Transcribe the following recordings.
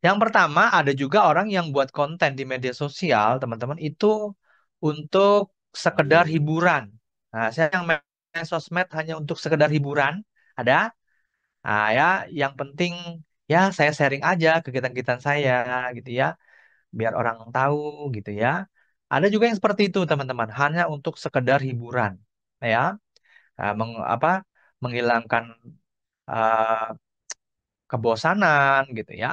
Yang pertama, ada juga orang yang buat konten di media sosial, teman-teman, itu untuk sekedar hiburan. Nah, saya yang main sosmed hanya untuk sekedar hiburan, ada. Nah, ya, yang penting ya saya sharing aja kegiatan-kegiatan saya gitu ya, biar orang tahu gitu ya. Ada juga yang seperti itu, teman-teman, hanya untuk sekedar hiburan, ya. Nah, menghilangkan eh, kebosanan gitu ya.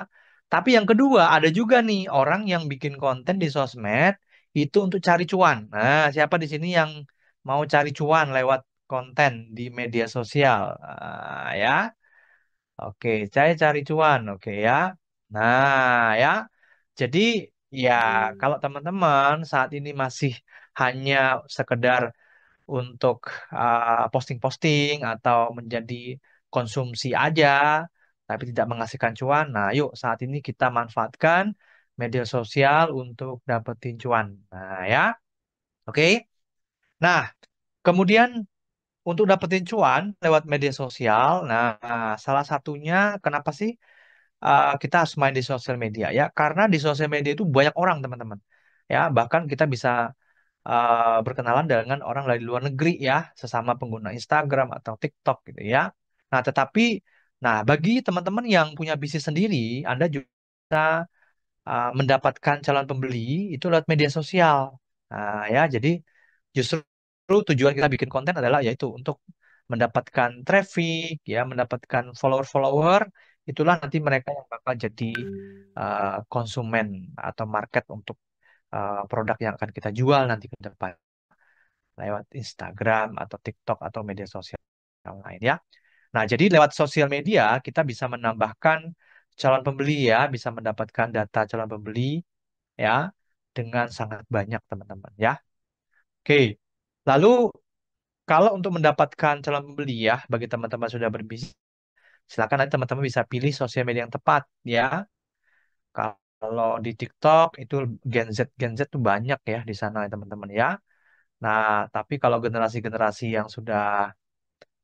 Tapi yang kedua, ada juga nih orang yang bikin konten di sosmed itu untuk cari cuan. Nah, siapa di sini yang mau cari cuan lewat konten di media sosial? Ya, oke, saya cari cuan, oke ya. Nah, ya. Jadi ya kalau teman-teman saat ini masih hanya sekedar untuk posting-posting atau menjadi konsumsi aja, tapi tidak menghasilkan cuan. Nah, yuk saat ini kita manfaatkan media sosial untuk dapetin cuan. Nah, ya, oke. Nah, kemudian untuk dapetin cuan lewat media sosial, nah salah satunya kenapa sih kita harus main di sosial media ya? Karena di sosial media itu banyak orang, teman-teman. Ya, bahkan kita bisa berkenalan dengan orang dari luar negeri ya, sesama pengguna Instagram atau TikTok gitu ya. Nah, tetapi bagi teman-teman yang punya bisnis sendiri, Anda juga bisa mendapatkan calon pembeli itu lewat media sosial. Nah, ya, jadi justru tujuan kita bikin konten adalah yaitu untuk mendapatkan traffic ya, mendapatkan follower-follower, itulah nanti mereka yang bakal jadi konsumen atau market untuk produk yang akan kita jual nanti ke depan lewat Instagram atau TikTok atau media sosial yang lain ya. Nah, jadi lewat sosial media kita bisa menambahkan calon pembeli ya, bisa mendapatkan data calon pembeli ya dengan sangat banyak, teman-teman ya. Oke. Lalu kalau untuk mendapatkan calon pembeli ya bagi teman-teman sudah berbisnis, silakan nanti teman-teman bisa pilih sosial media yang tepat ya. Kalau di TikTok itu Gen Z tuh banyak ya di sana ya, teman-teman ya. Nah, tapi kalau generasi-generasi yang sudah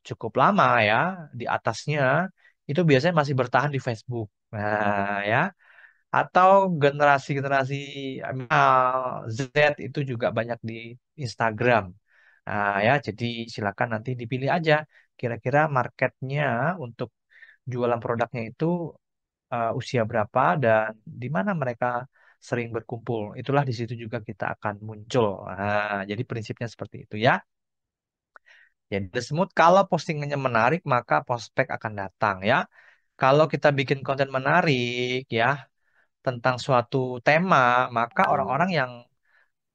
cukup lama ya di atasnya itu biasanya masih bertahan di Facebook. Nah, ya. Atau generasi-generasi Z itu juga banyak di Instagram. Nah, ya, jadi silakan nanti dipilih aja kira-kira marketnya untuk jualan produknya itu usia berapa dan di mana mereka sering berkumpul. Itulah di situ juga kita akan muncul. Nah, jadi prinsipnya seperti itu ya. Jadi the smooth kalau postingannya menarik maka prospek akan datang ya. Kalau kita bikin konten menarik ya tentang suatu tema, maka orang-orang yang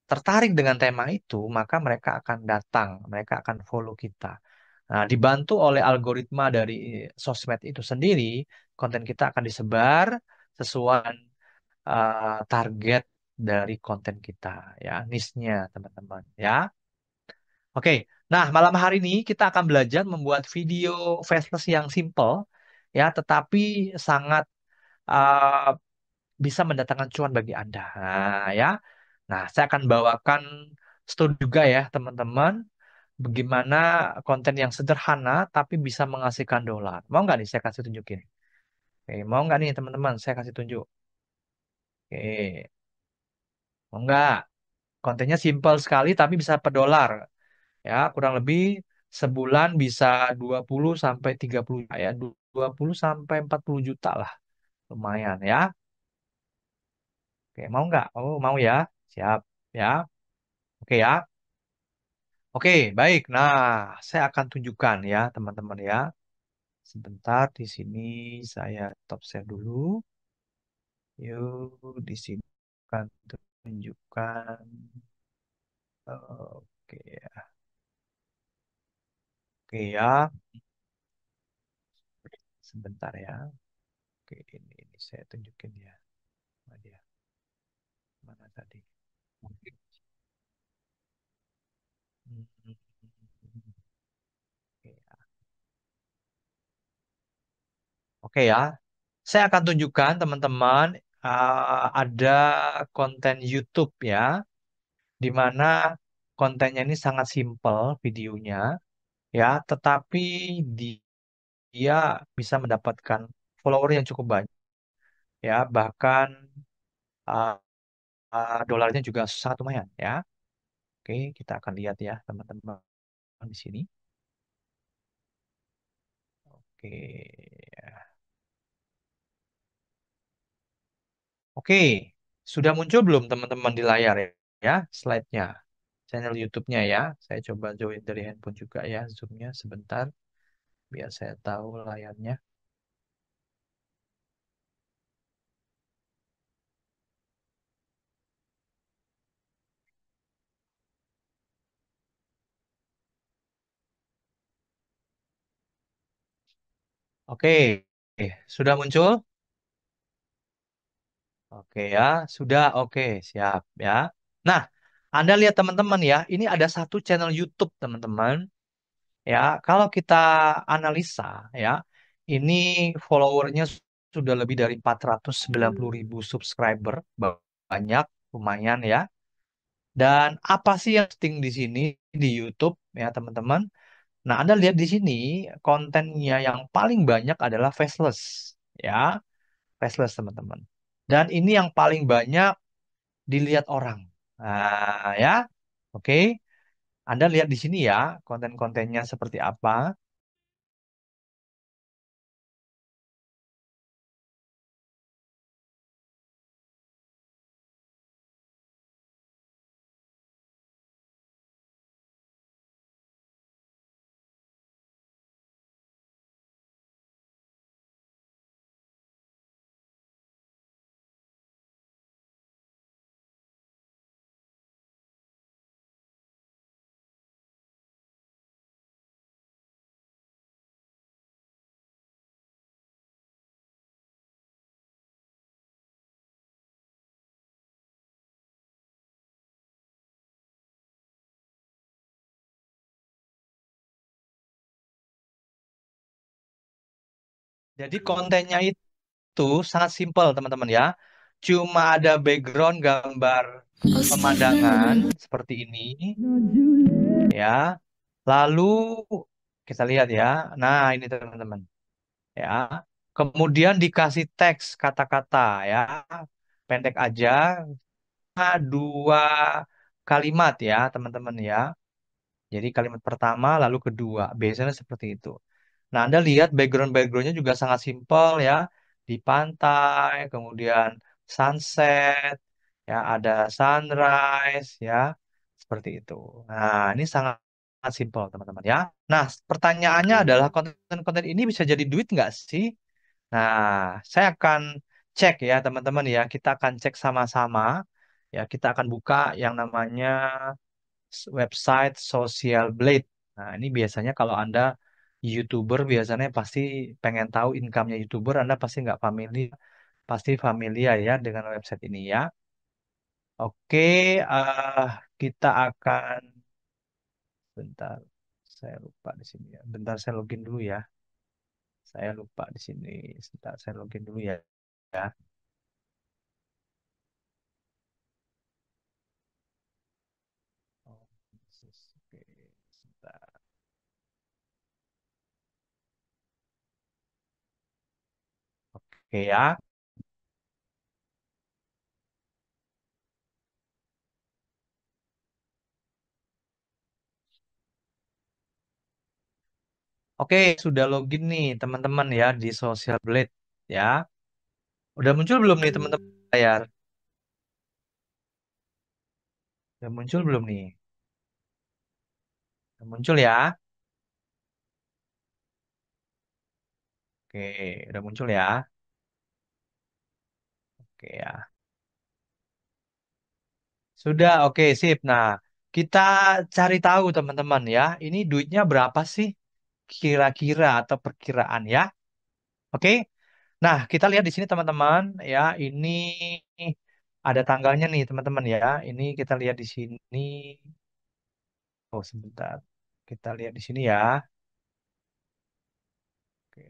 tertarik dengan tema itu, maka mereka akan datang, mereka akan follow kita. Nah, dibantu oleh algoritma dari sosmed itu sendiri, konten kita akan disebar sesuai target dari konten kita, ya, niche-nya, teman-teman, ya. Oke, nah malam hari ini kita akan belajar membuat video faceless yang simple, ya, tetapi sangat uh, bisa mendatangkan cuan bagi Anda. Nah, ya. Nah, saya akan bawakan studi juga ya, teman-teman. Bagaimana konten yang sederhana tapi bisa menghasilkan dolar. Mau nggak nih saya kasih tunjukin? Oke, mau nggak nih teman-teman saya kasih tunjuk? Oke, mau nggak? Kontennya simpel sekali tapi bisa per dolar. Ya, kurang lebih sebulan bisa 20 sampai 30 juta ya. 20 sampai 40 juta lah. Lumayan ya. Oke, mau nggak? Oh, mau ya. Siap ya. Oke ya. Oke, baik. Nah, saya akan tunjukkan ya, teman-teman ya. Sebentar di sini saya stop share dulu. Yuk, di sini akan tunjukkan. Oke ya. Oke ya. Sebentar ya. Oke, ini saya tunjukin ya. Mana dia? Mana tadi? Oke. ya. Oke ya. Saya akan tunjukkan teman-teman ada konten YouTube ya, di mana kontennya ini sangat simpel videonya ya, tetapi dia bisa mendapatkan follower yang cukup banyak ya, bahkan uh, dolarnya juga sangat lumayan ya. Oke, kita akan lihat ya teman-teman di sini. Oke, oke, sudah muncul belum teman-teman di layar ya, slide-nya, channel YouTube-nya ya. Saya coba join dari handphone juga ya, zoom-nya sebentar biar saya tahu layarnya. Oke, sudah muncul? Oke ya, sudah oke, siap ya. Nah, Anda lihat teman-teman ya, ini ada satu channel YouTube teman-teman. Ya, kalau kita analisa ya, ini followernya sudah lebih dari 490.000 subscriber, banyak, lumayan ya. Dan apa sih yang penting di sini di YouTube ya teman-teman? Nah, Anda lihat di sini kontennya yang paling banyak adalah faceless ya, faceless teman-teman. Dan ini yang paling banyak dilihat orang. Nah, ya, oke. Anda lihat di sini ya konten-kontennya seperti apa. Jadi kontennya itu sangat simpel teman-teman ya. Cuma ada background gambar pemandangan seperti ini ya. Lalu kita lihat ya. Nah, ini teman-teman ya. Kemudian dikasih teks kata-kata ya. Pendek aja, dua kalimat ya, teman-teman ya. Jadi kalimat pertama lalu kedua. Biasanya seperti itu. Nah, Anda lihat background-backgroundnya juga sangat simpel ya. Di pantai, kemudian sunset, ya ada sunrise ya. Seperti itu. Nah, ini sangat sangat simpel teman-teman ya. Nah, pertanyaannya adalah konten-konten ini bisa jadi duit nggak sih? Nah, saya akan cek ya teman-teman ya. Kita akan cek sama-sama. Ya, kita akan buka yang namanya website Social Blade. Nah, ini biasanya kalau Anda YouTuber biasanya pasti pengen tahu income-nya YouTuber, Anda pasti nggak familiar, pasti familiar ya dengan website ini ya. Oke, kita akan bentar, saya lupa di sini ya. Bentar saya login dulu ya. Saya lupa di sini. Sebentar saya login dulu ya. Ya. Oh, oke, sebentar. Oke ya. Oke, sudah login nih teman-teman ya di Social Blade ya. Udah muncul belum nih teman-teman layar? Udah muncul belum nih? Udah muncul ya? Oke, udah muncul ya? Oke ya. Sudah, oke, sip. Nah, kita cari tahu teman-teman ya. Ini duitnya berapa sih? Kira-kira atau perkiraan ya? Oke. Nah, kita lihat di sini teman-teman ya. Ini ada tanggalnya nih teman-teman ya. Ini kita lihat di sini. Oh, sebentar. Kita lihat di sini ya. Oke,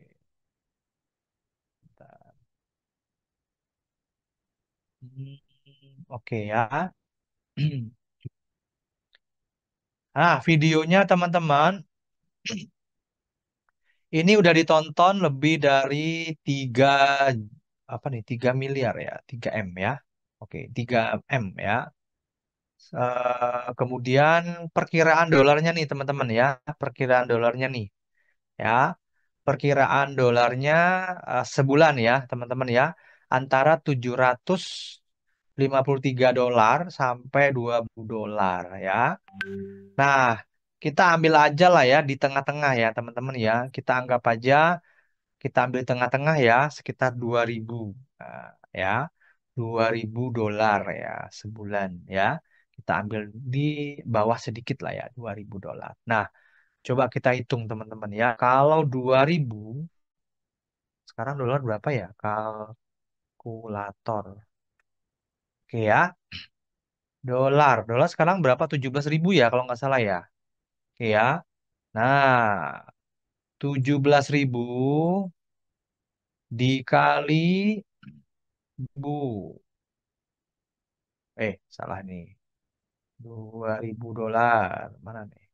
bentar. Hmm, oke ya. Nah, videonya teman-teman, ini udah ditonton lebih dari 3, apa nih 3 miliar ya, 3 M ya. Oke, 3 M ya. Kemudian perkiraan dolarnya nih teman-teman ya, perkiraan dolarnya nih ya. Perkiraan dolarnya sebulan ya teman-teman ya, antara 753 dolar sampai 20 dolar ya. Nah, kita ambil aja lah ya di tengah-tengah ya teman-teman ya. Kita anggap aja kita ambil tengah-tengah ya sekitar 2000. Nah, ya. 2000 dolar ya sebulan ya. Kita ambil di bawah sedikit lah ya 2000 dolar. Nah, coba kita hitung teman-teman ya. Kalau 2000 sekarang dolar berapa ya? Kalkulator. Oke ya. Dolar sekarang berapa? 17.000 ya kalau nggak salah ya. Oke ya. Nah, 17.000 dikali 1000. Salah nih. 2000 dolar. Mana nih?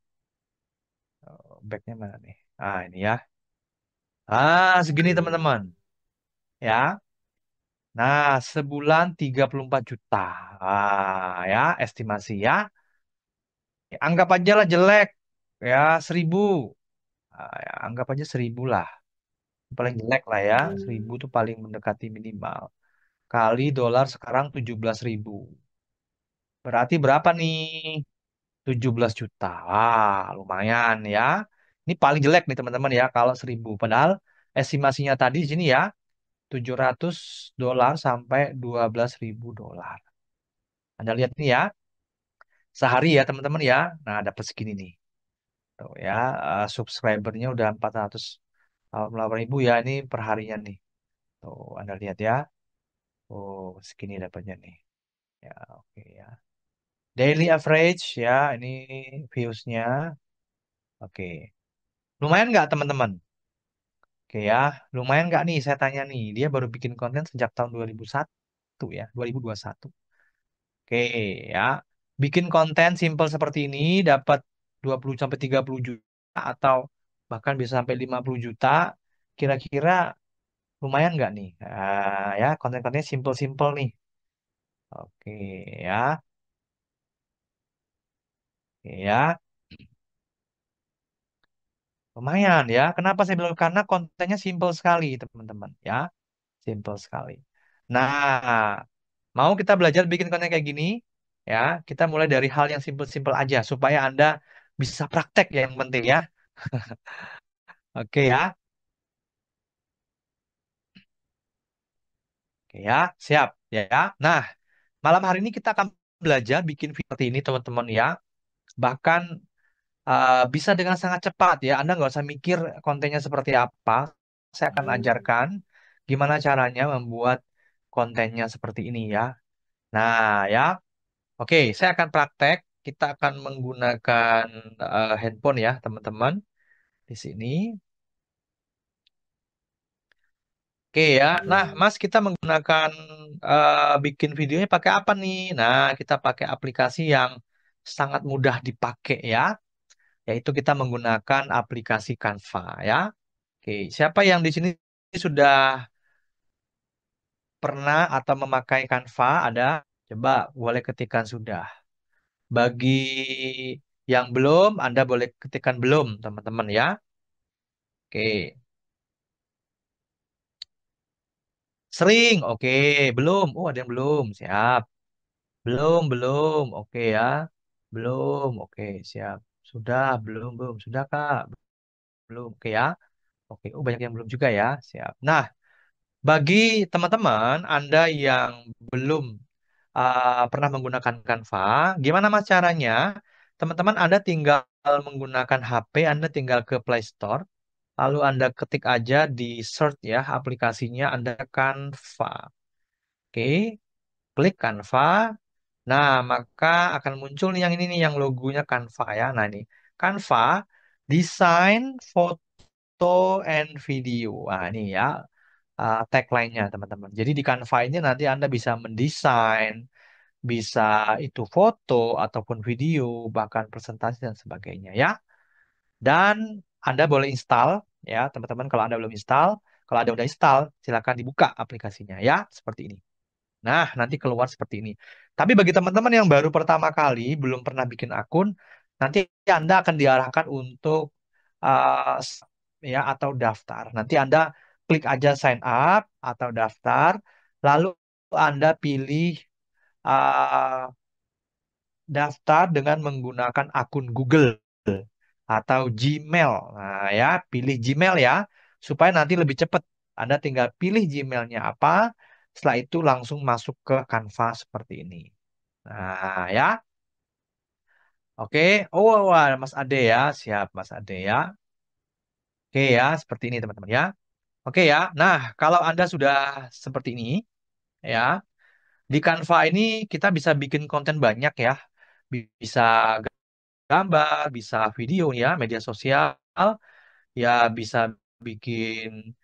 Backnya mana nih? Ini ya. Segini teman-teman. Ya. Nah, sebulan 34 juta. Ya, estimasi ya. Anggap aja lah jelek. Ya, 1000. Ya, anggap aja 1000 lah. Paling jelek lah ya. 1000 tuh paling mendekati minimal. Kali dolar sekarang 17.000. Berarti berapa nih? 17 juta. Lumayan ya. Ini paling jelek nih teman-teman ya kalau 1000. Padahal estimasinya tadi di sini ya 700 dolar sampai 12.000 dolar. Anda lihat nih ya, sehari ya teman-teman ya. Nah, dapat segini nih. Tuh ya, subscribernya udah 488.000 ya ini perharinya nih. Tuh, Anda lihat ya. Oh, segini dapatnya nih. Ya, oke ya. Daily average ya, ini viewsnya. Oke. Lumayan nggak teman-teman? Oke ya, lumayan nggak nih saya tanya nih. Dia baru bikin konten sejak tahun 2001 ya, 2021. Oke ya, bikin konten simple seperti ini dapat 20 sampai 30 juta atau bahkan bisa sampai 50 juta. Kira-kira lumayan nggak nih? Ya, konten-kontennya simple-simple nih. Oke ya, oke ya. Lumayan ya. Kenapa saya bilang? Karena kontennya simple sekali, teman-teman. Ya, simple sekali. Nah, mau kita belajar bikin konten kayak gini? Ya, kita mulai dari hal yang simple-simple aja supaya Anda bisa praktek ya yang penting ya. Oke ya. Oke ya, siap ya. Nah, malam hari ini kita akan belajar bikin video seperti ini, teman-teman ya. Bahkan bisa dengan sangat cepat ya. Anda nggak usah mikir kontennya seperti apa. Saya akan ajarkan gimana caranya membuat kontennya seperti ini ya. Nah ya, oke, saya akan praktek. Kita akan menggunakan handphone ya, teman-teman di sini. Oke ya. Nah, Mas, kita menggunakan bikin videonya pakai apa nih? Nah, kita pakai aplikasi yang sangat mudah dipakai ya, yaitu kita menggunakan aplikasi Canva ya. Oke, siapa yang di sini sudah pernah atau memakai Canva? Ada? Coba boleh ketikkan sudah. Bagi yang belum, Anda boleh ketikkan belum, teman-teman ya. Oke, sering. Oke, belum. Oh, ada yang belum. Siap. Belum. Oke ya. Belum. Oke, siap. Sudah, belum. Sudah, Kak. Belum. Oke ya. Oke, oh banyak yang belum juga ya. Siap. Nah, bagi teman-teman Anda yang belum pernah menggunakan Canva, gimana mas caranya? Teman-teman Anda tinggal menggunakan HP, Anda tinggal ke Play Store, lalu Anda ketik aja di search ya aplikasinya Anda Canva. Oke, klik Canva. Nah, maka akan muncul nih yang ini nih yang logonya Canva ya. Nah, ini Canva desain foto and video. Nah, ini ya tagline-nya teman-teman. Jadi di Canva ini nanti Anda bisa mendesain, bisa itu foto ataupun video, bahkan presentasi dan sebagainya ya. Dan Anda boleh install ya teman-teman kalau Anda belum install. Kalau ada udah install, silakan dibuka aplikasinya ya, seperti ini. Nah, nanti keluar seperti ini. Tapi bagi teman-teman yang baru pertama kali, belum pernah bikin akun, nanti Anda akan diarahkan untuk ya atau daftar. Nanti Anda klik aja sign up atau daftar, lalu Anda pilih uh, daftar dengan menggunakan akun Google atau Gmail. Nah, ya, pilih Gmail ya, supaya nanti lebih cepat. Anda tinggal pilih Gmailnya apa, setelah itu langsung masuk ke Canva seperti ini. Nah, ya, oke. Oh, wah, Mas Ade ya, siap Mas Ade ya. Oke ya, seperti ini teman-teman ya. Oke ya. Nah, kalau Anda sudah seperti ini, ya, di Canva ini kita bisa bikin konten banyak ya. Bisa gambar, bisa video ya, media sosial, ya bisa bikin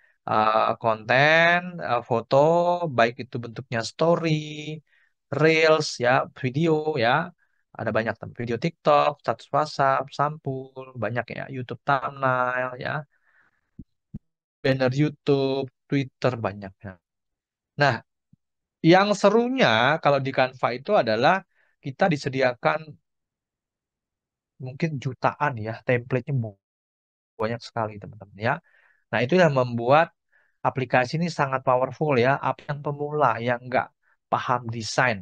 konten, foto, baik itu bentuknya story, reels ya, video ya, ada banyak video TikTok, status WhatsApp, sampul, banyak ya, YouTube thumbnail ya, banner YouTube, Twitter banyak ya. Nah, yang serunya kalau di Canva itu adalah kita disediakan mungkin jutaan ya, template-nya banyak sekali teman-teman ya. Nah, itu yang membuat aplikasi ini sangat powerful ya. Apa yang pemula yang nggak paham desain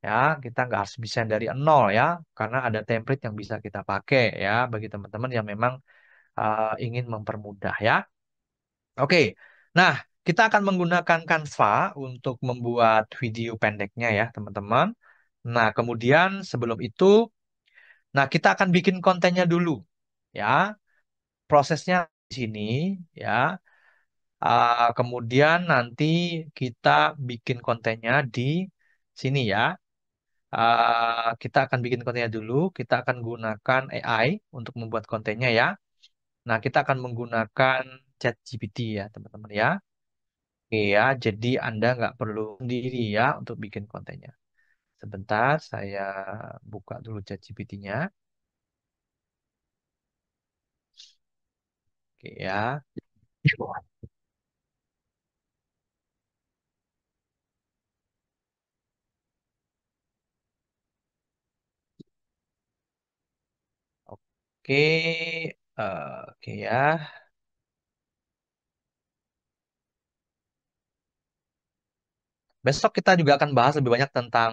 ya, kita nggak harus desain dari nol ya, karena ada template yang bisa kita pakai ya bagi teman-teman yang memang ingin mempermudah ya. Oke, nah kita akan menggunakan Canva untuk membuat video pendeknya ya teman-teman. Nah, kemudian sebelum itu, nah kita akan bikin kontennya dulu ya. Prosesnya di sini ya. Kemudian nanti kita bikin kontennya di sini ya. Kita akan bikin kontennya dulu. Kita akan gunakan AI untuk membuat kontennya ya. Nah, kita akan menggunakan ChatGPT ya, teman-teman ya. Oke ya, jadi Anda nggak perlu sendiri ya untuk bikin kontennya. Sebentar, saya buka dulu ChatGPT-nya. Oke ya. Oke, oke ya. Besok kita juga akan bahas lebih banyak tentang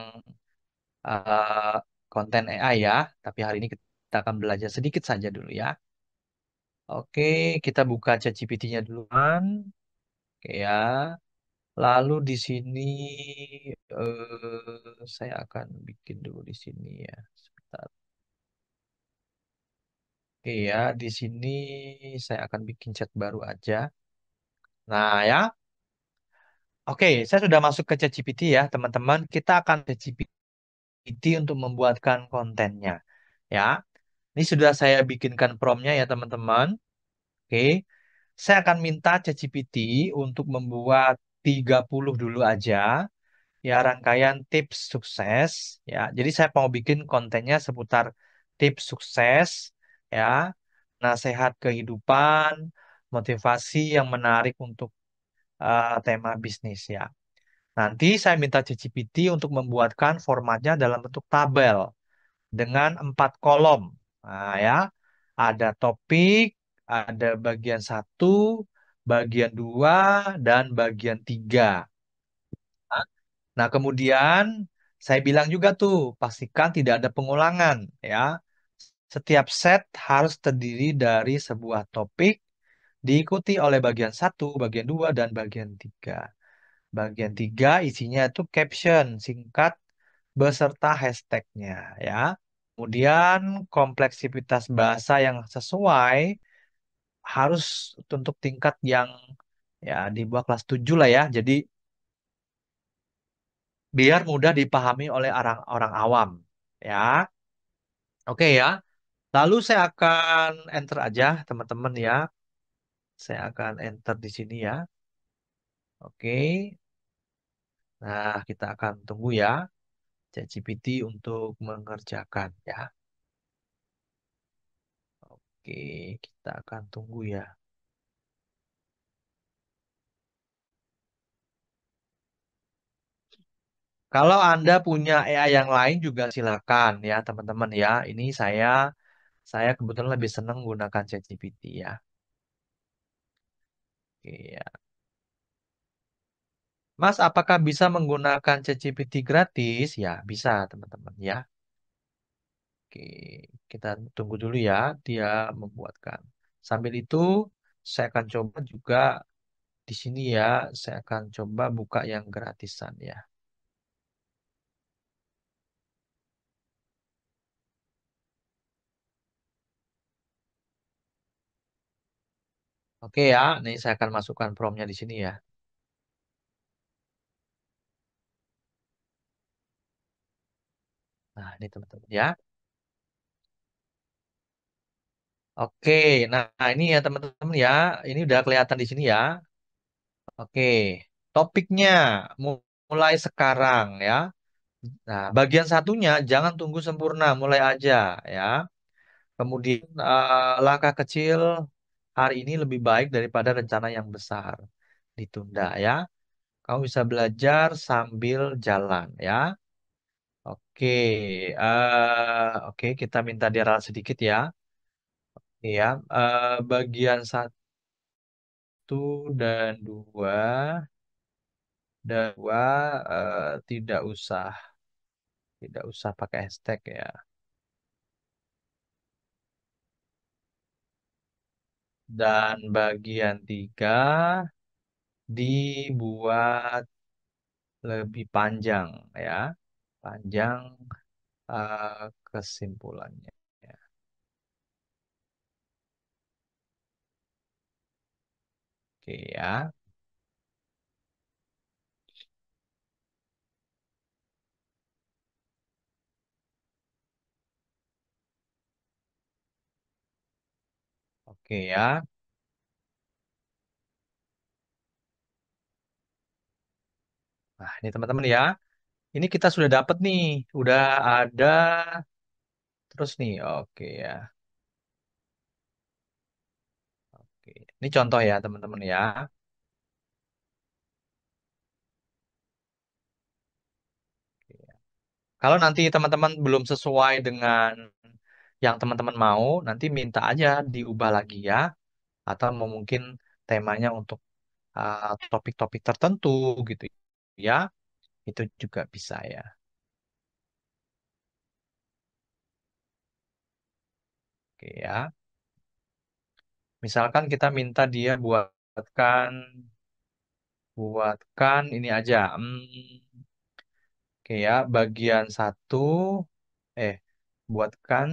eh, konten AI ya. Tapi hari ini kita akan belajar sedikit saja dulu ya. Oke, kita buka ChatGPT-nya duluan. Oke ya. Lalu di sini saya akan bikin dulu di sini ya. Sebentar. Oke ya, di sini saya akan bikin chat baru aja. Nah ya, oke, saya sudah masuk ke ChatGPT ya, teman-teman. Kita akan ChatGPT untuk membuatkan kontennya. Ya, ini sudah saya bikinkan promptnya ya, teman-teman. Oke, saya akan minta ChatGPT untuk membuat 30 dulu aja, ya rangkaian tips sukses, ya. Jadi saya mau bikin kontennya seputar tips sukses, ya, nasihat kehidupan, motivasi yang menarik untuk tema bisnis, ya. Nanti saya minta ChatGPT untuk membuatkan formatnya dalam bentuk tabel dengan 4 kolom. Nah, ya, ada topik, ada bagian satu, bagian dua, dan bagian tiga. Nah, kemudian saya bilang juga tuh, pastikan tidak ada pengulangan, ya. Setiap set harus terdiri dari sebuah topik, diikuti oleh bagian satu, bagian dua, dan bagian tiga. Bagian tiga isinya itu caption singkat beserta hashtagnya, ya. Kemudian kompleksitas bahasa yang sesuai harus untuk tingkat yang ya di bawah kelas 7 lah ya. Jadi biar mudah dipahami oleh orang-orang awam. Ya, oke ya. Lalu saya akan enter aja teman-teman ya. Saya akan enter di sini ya. Oke. Nah, kita akan tunggu ya ChatGPT untuk mengerjakan ya. Oke, kita akan tunggu ya. Kalau Anda punya AI yang lain juga silakan ya teman-teman ya. Ini saya kebetulan lebih senang menggunakan ChatGPT ya. Oke, ya. Mas, apakah bisa menggunakan ChatGPT gratis? Ya, bisa teman-teman ya. Oke, kita tunggu dulu ya dia membuatkan. Sambil itu saya akan coba juga di sini ya. Saya akan coba buka yang gratisan ya. Oke ya, nih saya akan masukkan promnya di sini ya. Nah, ini teman-teman ya. Oke, nah ini ya teman-teman ya. Ini udah kelihatan di sini ya. Oke, topiknya mulai sekarang ya. Nah, bagian satunya jangan tunggu sempurna, mulai aja ya. Kemudian langkah kecil hari ini lebih baik daripada rencana yang besar. Ditunda ya. Kamu bisa belajar sambil jalan ya. Oke, oke kita minta dia ralat sedikit ya. Ya, bagian satu dan dua tidak usah pakai hashtag ya. Dan bagian tiga dibuat lebih panjang ya, panjang kesimpulannya. Ya. Oke ya, oke ya. Nah ini teman-teman ya, ini kita sudah dapat nih, udah ada terus nih. Oke ya, oke. Ini contoh ya teman-teman ya. Oke, ya. Kalau nanti teman-teman belum sesuai dengan yang teman-teman mau, nanti minta aja diubah lagi ya, atau mau mungkin temanya untuk topik-topik tertentu gitu ya, itu juga bisa ya. Oke ya. Misalkan kita minta dia buatkan ini aja. Oke ya, bagian satu eh buatkan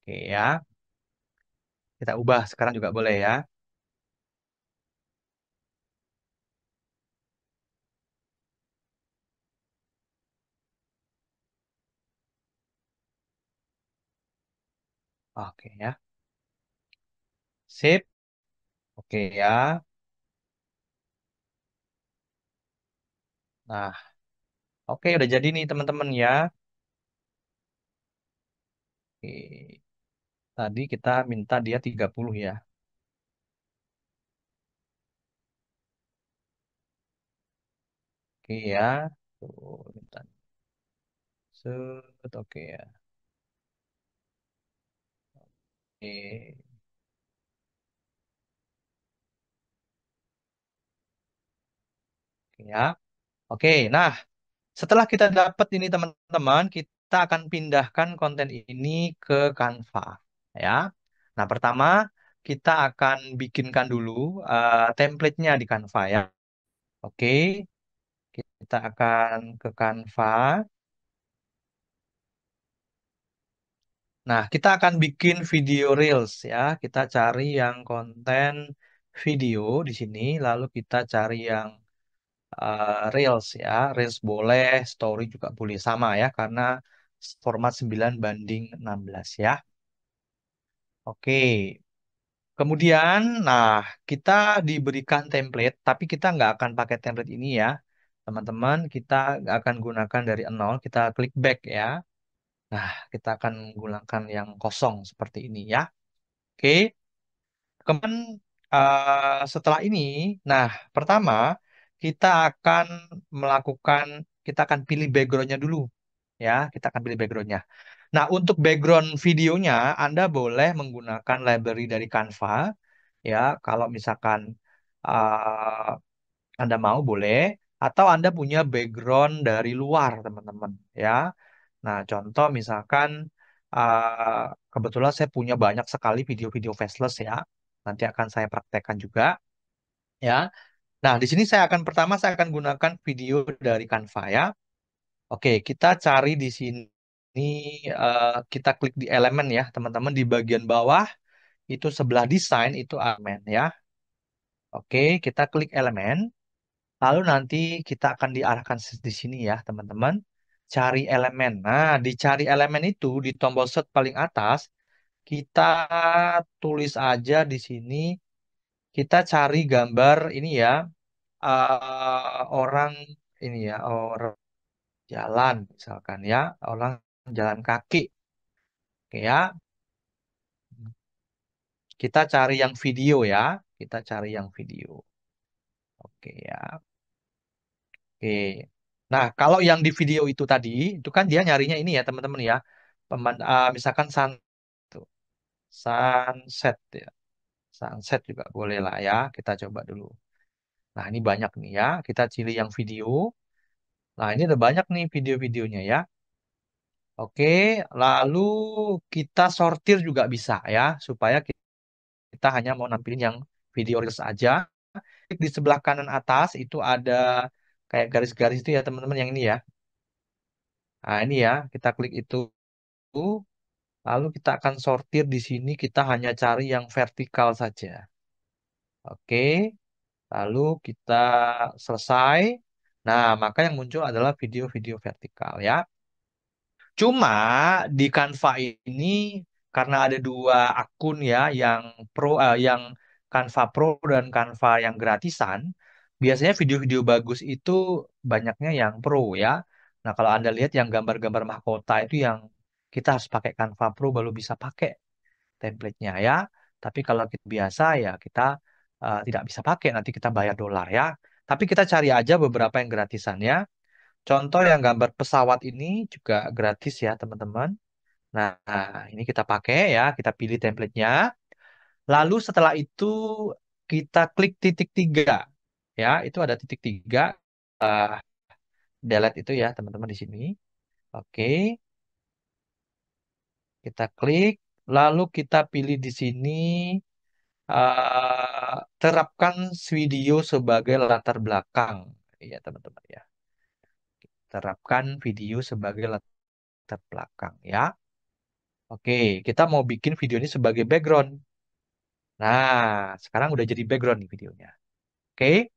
oke ya. Kita ubah sekarang juga boleh ya. Oke ya. Sip. Oke ya. Nah, oke udah jadi nih teman-teman ya. Oke. Tadi kita minta dia 30 ya. Oke ya. Tuh, minta. Set, oke ya. Oke. Oke ya. Oke, nah setelah kita dapat ini teman-teman, kita akan pindahkan konten ini ke Canva ya. Nah, pertama kita akan bikinkan dulu template-nya di Canva ya. Oke, kita akan ke Canva. Nah, kita akan bikin video reels ya. Kita cari yang konten video di sini, lalu kita cari yang reels ya. Reels boleh, story juga boleh sama ya, karena format 9:16 ya. Oke. Kemudian, nah kita diberikan template, tapi kita nggak akan pakai template ini ya, teman-teman. Kita nggak akan gunakan dari nol. Kita klik back ya. Nah, kita akan menggunakan yang kosong seperti ini ya. Oke. Kemudian setelah ini, nah pertama kita akan melakukan, kita akan pilih backgroundnya dulu ya. Kita akan pilih backgroundnya. Nah, untuk background videonya, Anda boleh menggunakan library dari Canva ya. Kalau misalkan uh, Anda mau boleh, atau Anda punya background dari luar, teman-teman ya. Nah, contoh misalkan kebetulan saya punya banyak sekali video-video faceless ya. Nanti akan saya praktekkan juga ya. Nah, di sini saya akan gunakan video dari Canva ya. Oke, kita cari di sini, kita klik di elemen ya, teman-teman. Di bagian bawah itu sebelah desain itu elemen ya. Oke, kita klik elemen. Lalu nanti kita akan diarahkan di sini ya, teman-teman. Cari elemen. Nah, di cari elemen itu di tombol search paling atas, kita tulis aja di sini, kita cari gambar ini ya, orang ini ya, orang jalan misalkan ya, orang jalan kaki. Oke ya. Kita cari yang video ya. Kita cari yang video. Oke ya. Oke. Nah, kalau yang di video itu tadi, itu kan dia nyarinya ini ya, teman-teman ya. Misalkan tuh, sunset ya. Sunset juga boleh lah ya. Kita coba dulu. Nah, ini banyak nih ya. Kita pilih yang video. Nah, ini ada banyak nih video-videonya ya. Oke, lalu kita sortir juga bisa ya, supaya kita hanya mau nampilin yang video reels aja. Di sebelah kanan atas itu ada kayak garis-garis itu ya, teman-teman, yang ini ya. Nah, ini ya, kita klik itu. Lalu kita akan sortir di sini, kita hanya cari yang vertikal saja. Oke, lalu kita selesai. Nah, maka yang muncul adalah video-video vertikal ya. Cuma di Canva ini karena ada dua akun ya, yang yang Canva Pro dan Canva yang gratisan, biasanya video-video bagus itu banyaknya yang Pro ya. Nah, kalau Anda lihat yang gambar-gambar mahkota itu yang kita harus pakai Canva Pro baru bisa pakai template-nya ya. Tapi kalau kita biasa ya kita tidak bisa pakai, nanti kita bayar dolar ya. Tapi kita cari aja beberapa yang gratisan ya. Contoh yang gambar pesawat ini juga gratis ya, teman-teman. Nah, ini kita pakai ya, kita pilih template-nya. Lalu setelah itu kita klik titik tiga. Ya, itu ada titik tiga. eh, Delete itu ya, teman-teman di sini. Oke, kita klik. Lalu kita pilih di sini, terapkan video sebagai latar belakang. Ya, teman-teman ya. Terapkan video sebagai latar belakang ya. Oke, kita mau bikin video ini sebagai background. Nah, sekarang udah jadi background nih videonya. Oke,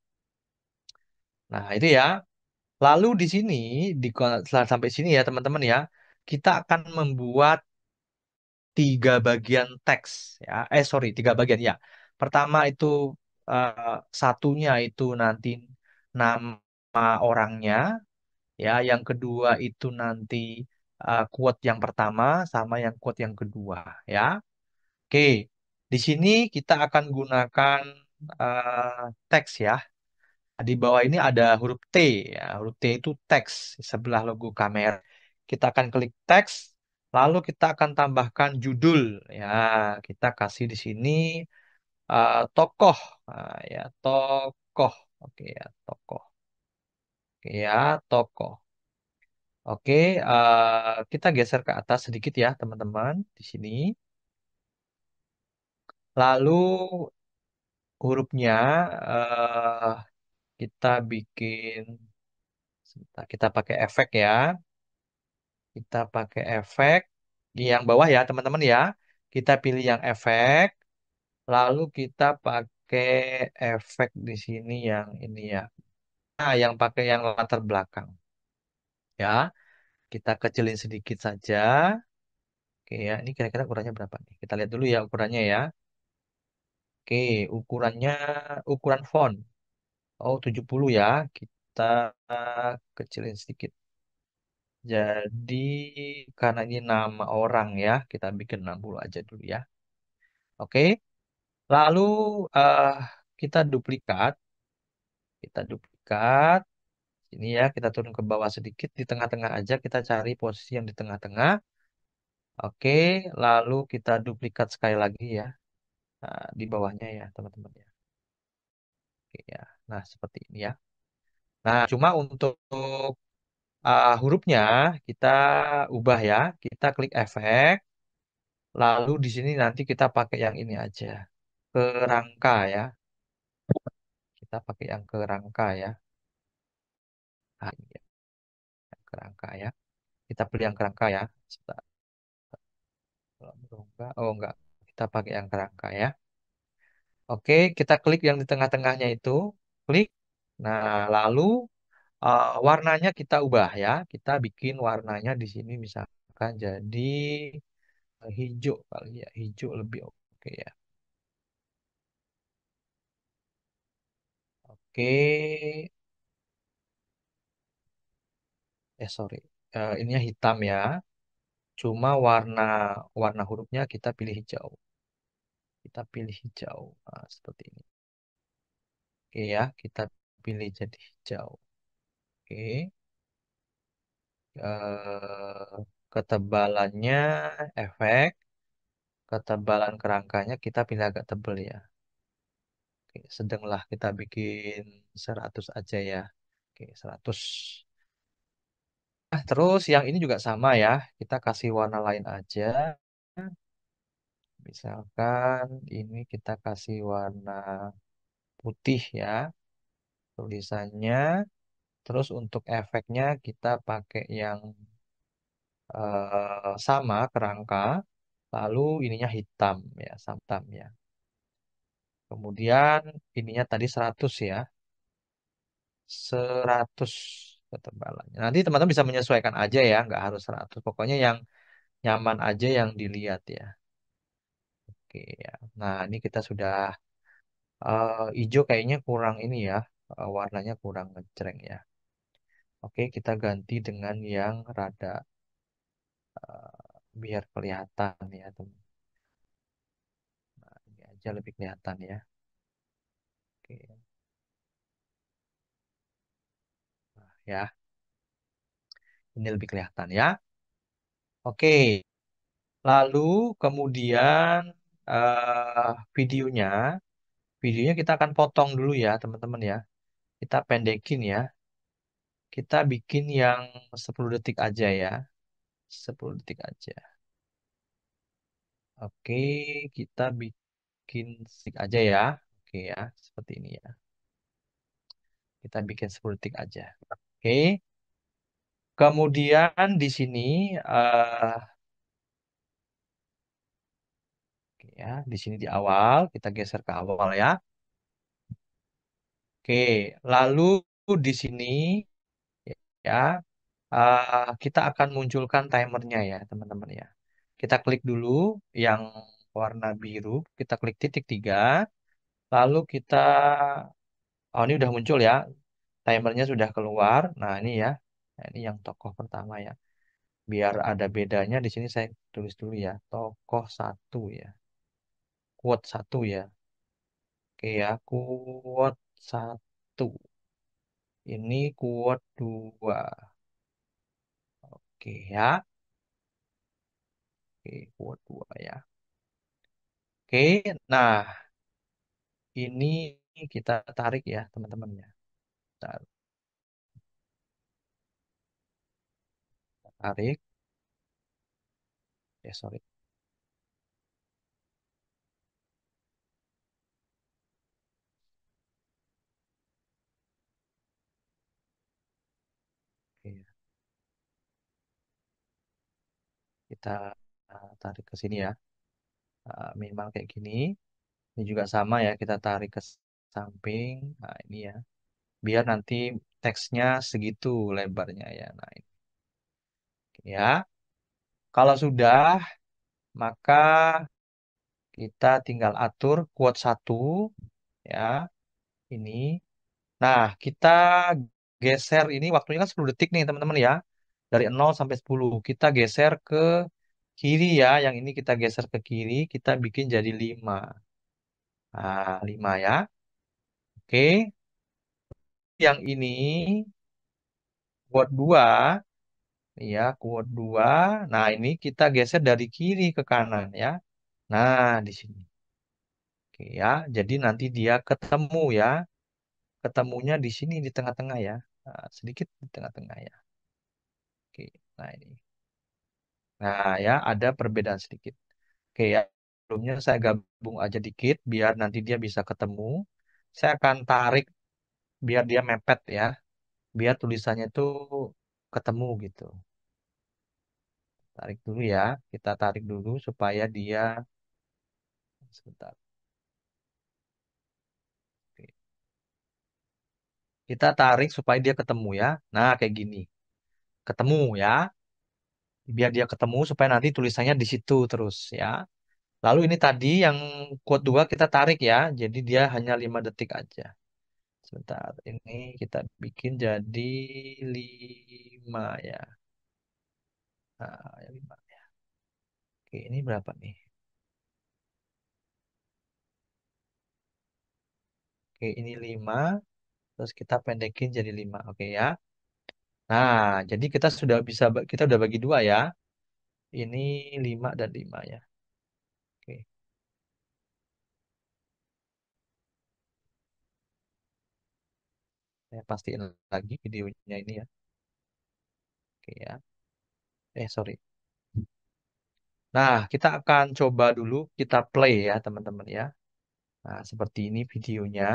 nah itu ya. Lalu di sini, setelah sampai sini ya teman-teman ya, kita akan membuat tiga bagian teks ya. Sorry, tiga bagian ya. Pertama itu eh, satunya itu nanti nama orangnya ya. Yang kedua itu nanti quote yang pertama sama yang quote yang kedua ya. Oke, di sini kita akan gunakan teks ya. Di bawah ini ada huruf T ya. Huruf T itu teks sebelah logo kamera. Kita akan klik teks, lalu kita akan tambahkan judul ya. Kita kasih di sini tokoh. Nah, ya, tokoh. Oke ya, tokoh. Oke ya, tokoh. Oke, kita geser ke atas sedikit ya, teman-teman, di sini. Lalu hurufnya eh, kita bikin, sebentar, kita pakai efek ya. Kita pakai efek. Di yang bawah ya, teman-teman ya. Kita pilih yang efek, lalu kita pakai efek di sini yang ini ya. Nah, yang pakai yang latar belakang ya. Kita kecilin sedikit saja. Oke ya, ini kira-kira ukurannya berapa nih? Kita lihat dulu ya ukurannya ya. Oke, ukurannya ukuran font. Oh, 70 ya. Kita kecilin sedikit. Jadi karena ini nama orang ya, kita bikin 60 aja dulu ya. Oke. Lalu eh, kita duplikat, kita duplikat. Ini ya, kita turun ke bawah sedikit, di tengah-tengah aja kita cari posisi yang di tengah-tengah. Oke, lalu kita duplikat sekali lagi ya. Nah, di bawahnya ya, teman-teman ya. Oke ya. Nah, seperti ini ya. Nah, cuma untuk hurufnya kita ubah ya. Kita klik efek, lalu di sini nanti kita pakai yang ini aja. Kerangka ya. Kita pakai yang kerangka ya. Nah, ini ya, yang kerangka ya. Kita pilih yang kerangka ya. Sebentar. Kalau enggak, oh enggak. Kita pakai yang kerangka ya. Oke, kita klik yang di tengah-tengahnya itu. Klik. Nah, lalu warnanya kita ubah ya. Kita bikin warnanya di sini misalkan jadi hijau kali ya. Hijau lebih oke ya. Oke. Sorry. Ininya hitam ya. Cuma warna warna hurufnya kita pilih hijau. Kita pilih hijau. Nah, seperti ini. Oke ya, kita pilih jadi hijau. Oke. Ketebalannya efek, ketebalan kerangkanya kita pilih agak tebal ya. Oke, sedanglah kita bikin 100 aja ya. Oke, 100. Nah, terus yang ini juga sama ya. Kita kasih warna lain aja. Misalkan ini kita kasih warna putih ya tulisannya. Terus untuk efeknya kita pakai yang sama kerangka. Lalu ininya hitam ya, hitam ya. Kemudian ininya tadi 100 ya. 100 ketebalannya. Nanti teman-teman bisa menyesuaikan aja ya, nggak harus 100. Pokoknya yang nyaman aja yang dilihat ya. Oke ya. Nah, ini kita sudah hijau kayaknya kurang ini ya. Warnanya kurang ngejreng ya. Oke, kita ganti dengan yang rada biar kelihatan ya, teman. Nah, ini aja lebih kelihatan ya. Oke, nah, ya. Ini lebih kelihatan ya. Oke. Lalu kemudian videonya, videonya kita akan potong dulu ya teman-teman ya. Kita pendekin ya. Kita bikin yang 10 detik aja ya. 10 detik aja. Oke, kita bikin stick aja ya. Oke ya, seperti ini ya. Kita bikin 10 detik aja. Oke. Kemudian di sini oke ya, di sini di awal kita geser ke awal ya. Oke, lalu di sini ya kita akan munculkan timernya ya teman-teman ya. Kita klik dulu yang warna biru, kita klik titik 3, lalu kita, oh ini udah muncul ya, timernya sudah keluar. Nah ini ya, nah, ini yang tokoh pertama ya. Biar ada bedanya di sini saya tulis dulu ya, tokoh satu ya, quote satu ya. Oke ya, quote satu. Ini quote dua. Oke ya, oke quote dua ya. Oke, nah ini kita tarik ya teman-teman ya. Tarik. Sorry. Oke, kita tarik ke sini ya. Minimal kayak gini. Ini juga sama ya, kita tarik ke samping. Nah, ini ya. Biar nanti teksnya segitu lebarnya ya. Nah, ini ya. Kalau sudah, maka kita tinggal atur quote satu ya. Ini. Nah, kita geser ini waktunya kan 10 detik nih, teman-teman ya. Dari 0 sampai 10. Kita geser ke kiri ya. Yang ini kita geser ke kiri, kita bikin jadi 5. Nah, 5 ya. Oke. Yang ini quote 2 ya, quote 2. Nah, ini kita geser dari kiri ke kanan ya. Nah, di sini. Oke ya. Jadi nanti dia ketemu ya. Ketemunya di sini di tengah-tengah ya. Nah, sedikit di tengah-tengah ya. Oke. Nah, ini. Nah, ya ada perbedaan sedikit. Oke ya. Sebelumnya saya gabung aja dikit biar nanti dia bisa ketemu. Saya akan tarik biar dia mepet ya. Biar tulisannya itu ketemu gitu. Tarik dulu ya. Kita tarik dulu supaya dia sebentar. Oke. Kita tarik supaya dia ketemu ya. Nah, kayak gini. Ketemu ya. Biar dia ketemu supaya nanti tulisannya di situ terus ya. Lalu ini tadi yang quote 2 kita tarik ya. Jadi dia hanya 5 detik aja. Sebentar. Ini kita bikin jadi 5 ya. Nah, ya 5. Oke, ini berapa nih? Oke, ini 5. Terus kita pendekin jadi 5. Oke ya. Nah, jadi kita udah bagi dua ya. Ini 5 dan 5 ya. Oke, saya pastiin lagi videonya ini ya. Oke ya. Sorry. Nah, kita akan coba dulu kita play ya, teman-teman ya. Nah, seperti ini videonya.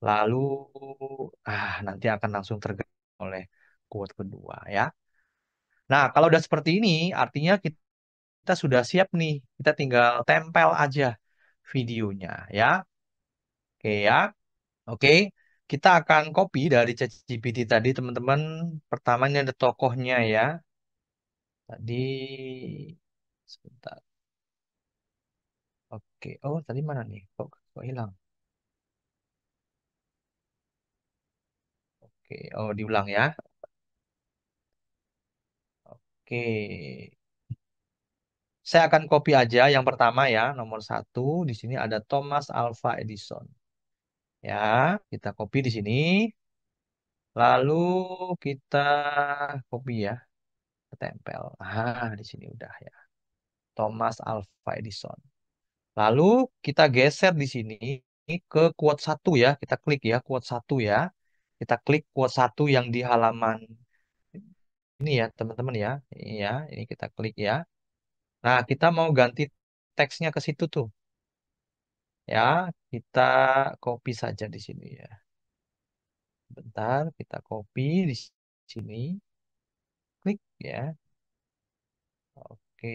Lalu, nanti akan langsung tergantung oleh quote kedua ya. Nah, kalau udah seperti ini, artinya kita sudah siap nih. Kita tinggal tempel aja videonya ya. Oke ya. Oke, kita akan copy dari ChatGPT tadi, teman-teman. Pertama ini ada tokohnya ya. Tadi, sebentar. Oke, oh tadi mana nih? Kok hilang? Oke, oh diulang ya. Oke, saya akan copy aja yang pertama ya, nomor satu. Di sini ada Thomas Alva Edison. Ya, kita copy di sini. Lalu kita copy ya, tempel. Di sini udah ya. Thomas Alva Edison. Lalu kita geser di sini ke quote satu ya. Kita klik ya quote satu ya. Kita klik quote satu yang di halaman ini ya, teman-teman ya. Iya, ini kita klik ya. Nah, kita mau ganti teksnya ke situ tuh. Ya, kita copy saja di sini ya. Bentar, kita copy di sini. Klik ya. Oke.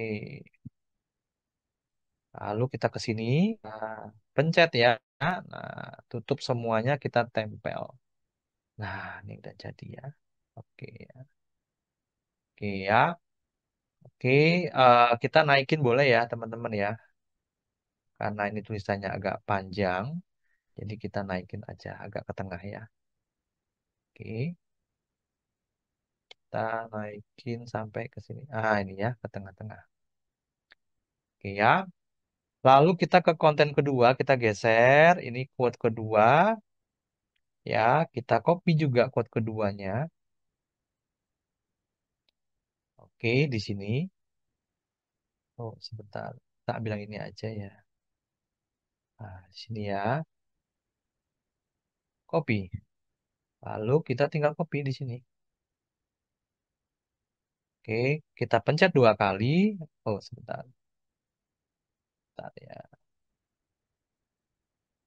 Lalu kita ke sini. Nah, pencet ya. Nah, tutup semuanya, kita tempel. Nah, ini udah jadi ya. Oke ya. Oke ya. Oke, kita naikin boleh ya, teman-teman ya. Karena ini tulisannya agak panjang. Jadi kita naikin aja agak ke tengah ya. Oke. Kita naikin sampai ke sini. Ini ya, ke tengah-tengah. Oke ya. Lalu kita ke konten kedua, kita geser. Ini quote kedua. Ya, kita copy juga quote keduanya. Oke, di sini. Oh, sebentar. Tak bilang ini aja ya. Di sini ya. Copy. Lalu kita tinggal copy di sini. Oke, kita pencet 2 kali. Oh, sebentar. Sebentar ya.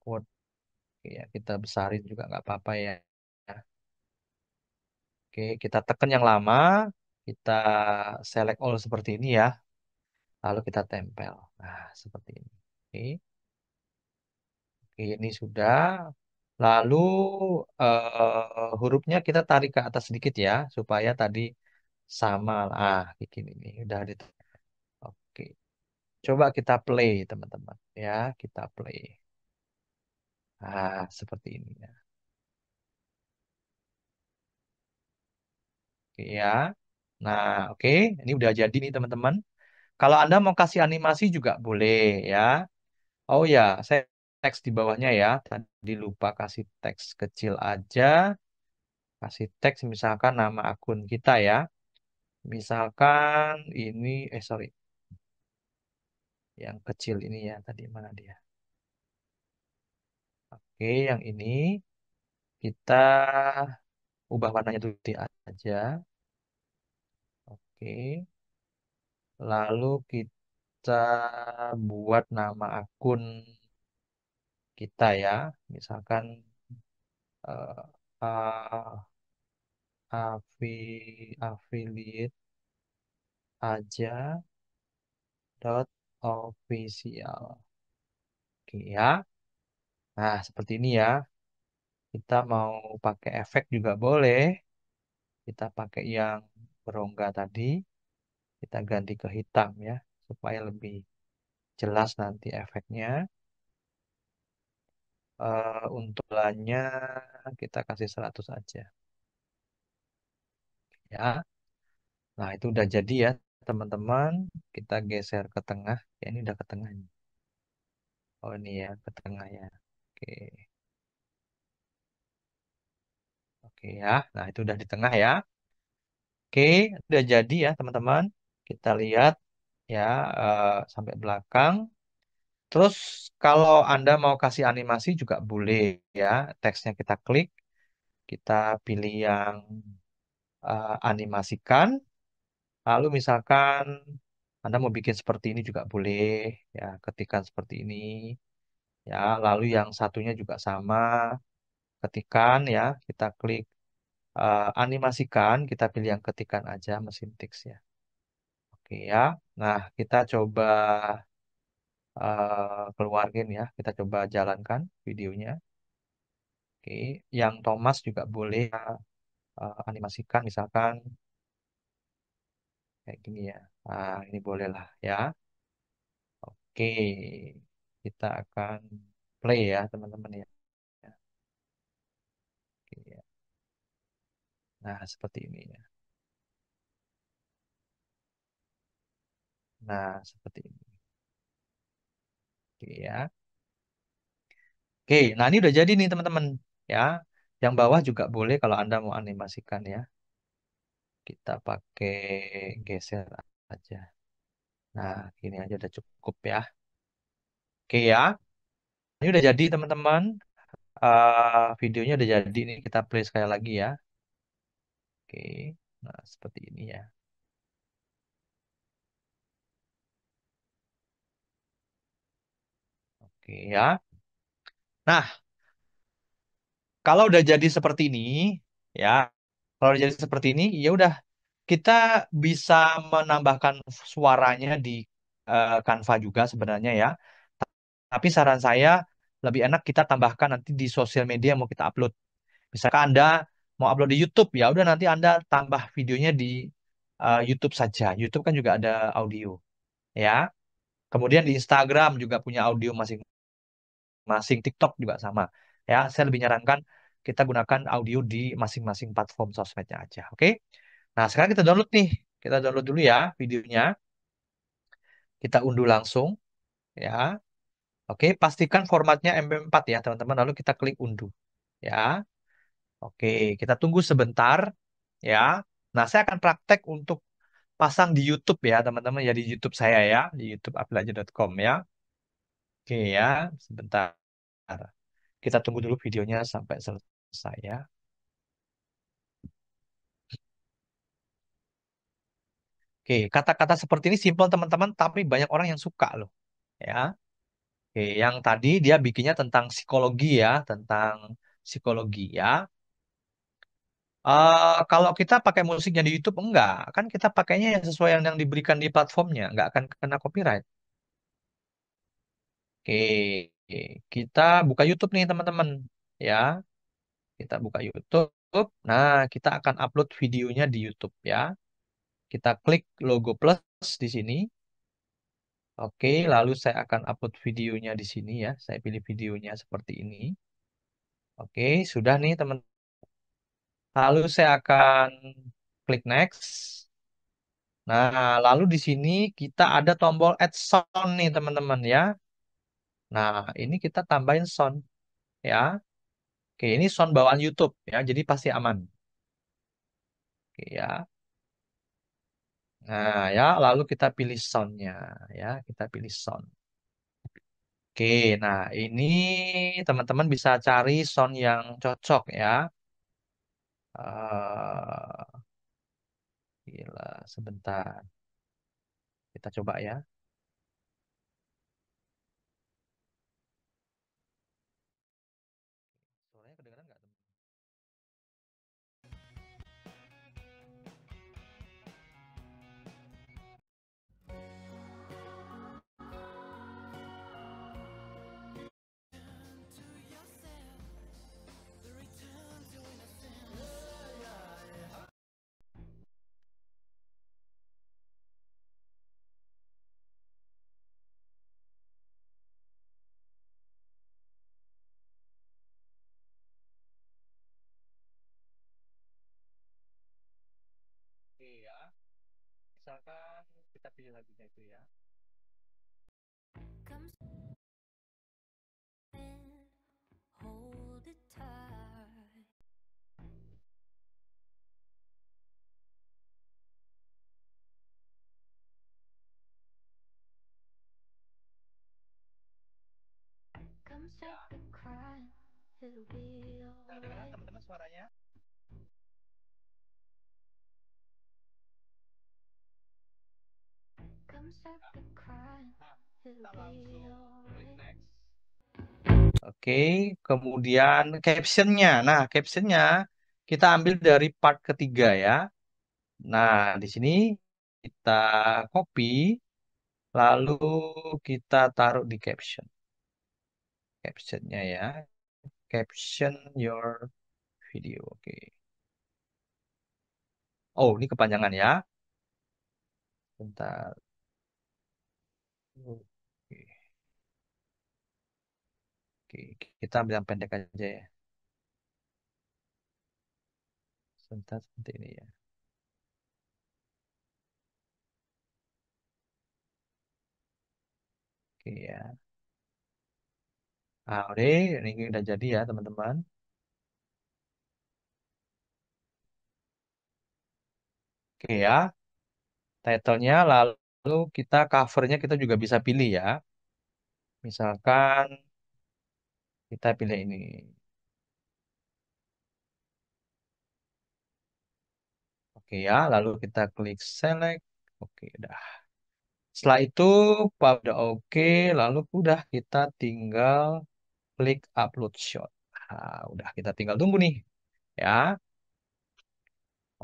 Quote. Oke, ya, kita besarin juga nggak apa-apa ya. Oke, kita tekan yang lama. Kita select all seperti ini ya. Lalu kita tempel. Nah, seperti ini. Oke, oke, ini sudah. Lalu hurufnya kita tarik ke atas sedikit ya, supaya tadi sama. Ah, kayak gini nih, udah di. Oke, coba kita play teman-teman ya, kita play. Ah, seperti ini ya. Oke ya. Nah, oke, ini udah jadi nih teman-teman. Kalau Anda mau kasih animasi juga boleh ya. Oh ya, saya teks di bawahnya ya. Tadi lupa kasih teks kecil aja. Kasih teks misalkan nama akun kita ya. Misalkan ini, sorry, yang kecil ini ya. Tadi mana dia? Oke, yang ini kita ubah warnanya putih aja. Oke, lalu kita buat nama akun kita ya. Misalkan eh, a- affiliate aja dot official. Oke ya. Nah, seperti ini ya. Kita mau pakai efek juga boleh. Kita pakai yang berongga tadi. Kita ganti ke hitam ya. Supaya lebih jelas nanti efeknya. Untuk bulannya kita kasih 100 aja. Ya. Nah, itu udah jadi ya, teman-teman. Kita geser ke tengah. Ya, ini udah ke tengah nih. Oh, ini ya, ke tengah ya. Oke. Oke ya. Nah, itu udah di tengah ya. Oke, udah jadi ya, teman-teman. Kita lihat ya sampai belakang. Terus kalau Anda mau kasih animasi juga boleh ya. Teksnya kita klik, kita pilih yang animasikan. Lalu misalkan Anda mau bikin seperti ini juga boleh ya, ketikan seperti ini ya. Lalu yang satunya juga sama, ketikan ya. Kita klik animasikan, kita pilih yang ketikan aja mesin teks ya. Oke ya. Nah, kita coba keluarin ya. Kita coba jalankan videonya. Oke, yang Thomas juga boleh animasikan misalkan kayak gini ya. Nah, ini boleh lah ya. Oke, kita akan play ya teman-teman ya. Oke, ya. Nah, seperti ini ya. Nah, seperti ini. Oke ya. Oke, nah ini udah jadi nih teman-teman ya. Yang bawah juga boleh kalau Anda mau animasikan ya. Kita pakai geser aja. Nah, gini aja udah cukup ya. Oke ya. Ini udah jadi teman-teman. Videonya udah jadi nih. Kita play sekali lagi ya. Oke. Nah, seperti ini ya. Oke ya. Nah, kalau udah jadi seperti ini ya. Kalau udah jadi seperti ini, ya udah kita bisa menambahkan suaranya di Canva juga sebenarnya ya. Tapi saran saya lebih enak kita tambahkan nanti di sosial media yang mau kita upload. Misalkan Anda mau upload di YouTube, ya udah nanti Anda tambah videonya di YouTube saja. YouTube kan juga ada audio, ya. Kemudian di Instagram juga punya audio masing-masing, TikTok juga sama. Ya, saya lebih nyarankan kita gunakan audio di masing-masing platform sosmednya aja, oke? Nah, sekarang kita download nih. Kita download dulu ya videonya. Kita unduh langsung, ya. Oke, pastikan formatnya MP4 ya, teman-teman. Lalu kita klik unduh, ya. Oke, kita tunggu sebentar ya. Nah, saya akan praktek untuk pasang di YouTube ya, teman-teman ya di YouTube saya ya, di YouTube@apelaja.com ya. Oke ya, sebentar. Kita tunggu dulu videonya sampai selesai ya. Oke, kata-kata seperti ini simpel teman-teman, tapi banyak orang yang suka loh ya. Oke, yang tadi dia bikinnya tentang psikologi ya, tentang psikologi ya. Kalau kita pakai musiknya di YouTube enggak, kan kita pakainya yang sesuai yang diberikan di platformnya, enggak akan kena copyright. Oke, kita buka YouTube nih teman-teman, ya. Kita buka YouTube. Nah, kita akan upload videonya di YouTube ya. Kita klik logo plus di sini. Oke, lalu saya akan upload videonya di sini ya. Saya pilih videonya seperti ini. Oke, sudah nih teman. Lalu saya akan klik next. Nah, lalu di sini kita ada tombol add sound nih teman-teman ya. Nah, ini kita tambahin sound ya. Oke, ini sound bawaan YouTube ya, jadi pasti aman. Oke ya. Nah, ya, lalu kita pilih soundnya ya. Kita pilih sound. Oke, nah ini teman-teman bisa cari sound yang cocok ya. Gila, sebentar. Kita coba ya. Suaranya kedengeran nggak, teman? Oke ya. Misalkan kita pilih lagunya itu ya. Ya. Kedengeran teman-teman suaranya? Nah, kita langsung klik next. Oke, kemudian captionnya. Nah, captionnya kita ambil dari part ketiga ya. Nah, di sini kita copy, lalu kita taruh di caption. Captionnya ya. Caption your video. Oke. Oh, ini kepanjangan ya. Bentar. Oke. Oke, kita ambil yang pendek aja ya. Sebentar seperti ini ya. Oke ya. Nah, udah, ini udah jadi ya, teman-teman. Oke ya. Title-nya lalu kita covernya kita juga bisa pilih ya. Misalkan kita pilih ini. Oke ya, lalu kita klik select. Oke, udah. Setelah itu udah oke, lalu udah kita tinggal klik upload shot. Nah, udah kita tinggal tunggu nih ya.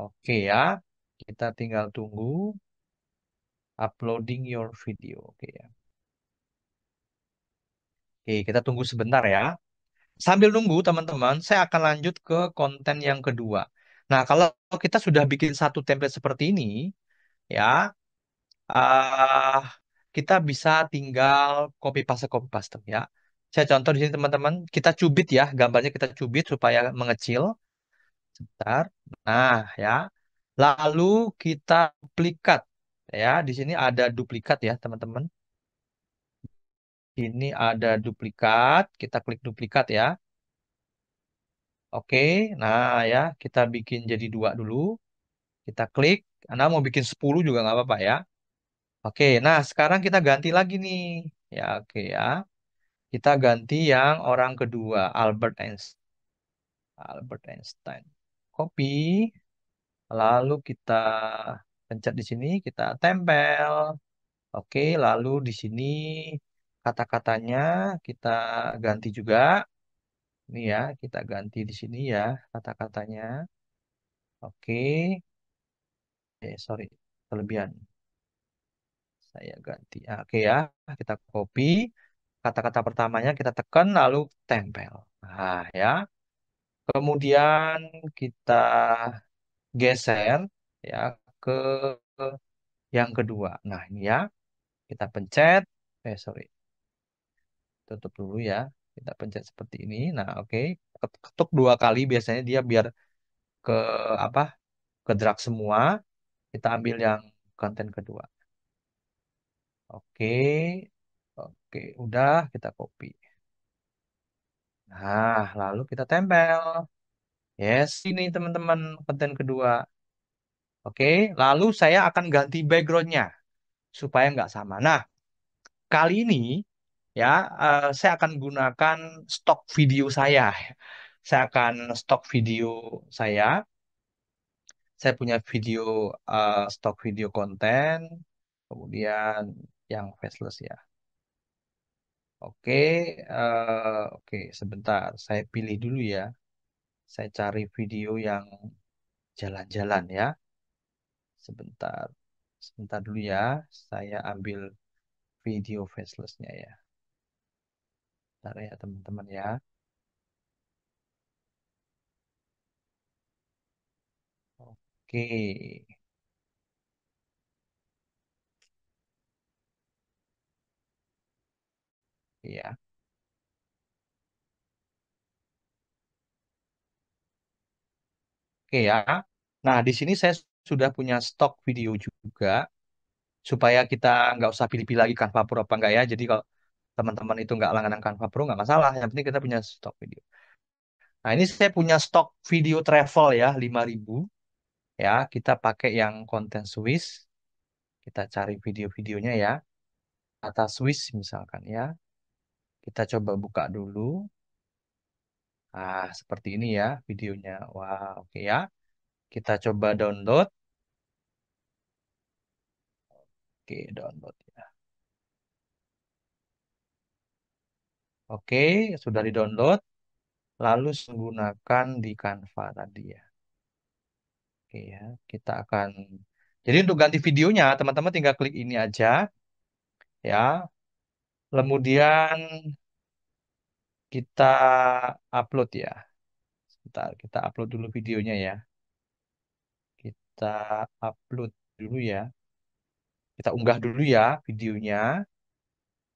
Oke ya. Kita tinggal tunggu uploading your video. Oke ya. Oke, kita tunggu sebentar ya. Sambil nunggu teman-teman, saya akan lanjut ke konten yang kedua. Nah, kalau kita sudah bikin satu template seperti ini, ya, ah, kita bisa tinggal copy paste ya. Saya contoh di sini teman-teman, kita cubit ya, gambarnya kita cubit supaya mengecil. Sebentar. Nah, ya. Lalu kita duplikat ya. Di sini ada duplikat ya, teman-teman. Ini ada duplikat, kita klik duplikat ya. Oke, nah ya, kita bikin jadi dua dulu. Kita klik, Anda mau bikin 10 juga nggak apa-apa ya. Oke, nah sekarang kita ganti lagi nih. Ya, oke ya. Kita ganti yang orang kedua, Albert Einstein. Albert Einstein. Copy, lalu kita pencet di sini, kita tempel. Oke, lalu di sini kata-katanya kita ganti juga. Ini ya, kita ganti di sini ya kata-katanya. Oke, sorry, kelebihan. Saya ganti. Ah, oke ya, kita copy. Kata-kata pertamanya kita tekan lalu tempel. Nah, ya. Kemudian kita geser ya ke yang kedua. Nah, ini ya, kita pencet. Sorry, tutup dulu ya. Kita pencet seperti ini. Nah, oke. Ketuk dua kali biasanya dia biar ke apa? Ke drag semua. Kita ambil yang konten kedua. Oke. Oke, udah kita copy. Nah, lalu kita tempel. Yes, ini teman-teman konten kedua. Oke, lalu saya akan ganti backgroundnya supaya nggak sama. Nah, kali ini ya saya akan gunakan stok video saya. Saya akan stok video saya. Saya punya video stok video konten, kemudian yang faceless ya. Oke, oke, sebentar. Saya pilih dulu ya. Saya cari video yang jalan-jalan ya. Sebentar. Sebentar dulu ya. Saya ambil video facelessnya ya. Bentar ya teman-teman ya. Oke. Ya. Oke ya. Nah, di sini saya sudah punya stok video juga supaya kita nggak usah pilih-pilih lagi Canva Pro apa enggak ya. Jadi kalau teman-teman itu nggak langganan Canva Pro nggak masalah. Yang penting kita punya stok video. Nah, ini saya punya stok video travel ya 5.000 ya. Kita pakai yang konten Swiss. Kita cari video-videonya ya. Atas Swiss misalkan ya. Kita coba buka dulu. Ah, seperti ini ya videonya. Wah, oke ya. Kita coba download. Oke, download ya. Oke, sudah di-download. Lalu menggunakan di Canva tadi ya. Oke ya, kita akan. Jadi untuk ganti videonya, teman-teman tinggal klik ini aja ya. Kemudian kita upload ya. Sebentar, kita upload dulu videonya ya. Kita upload dulu ya. Kita unggah dulu ya videonya.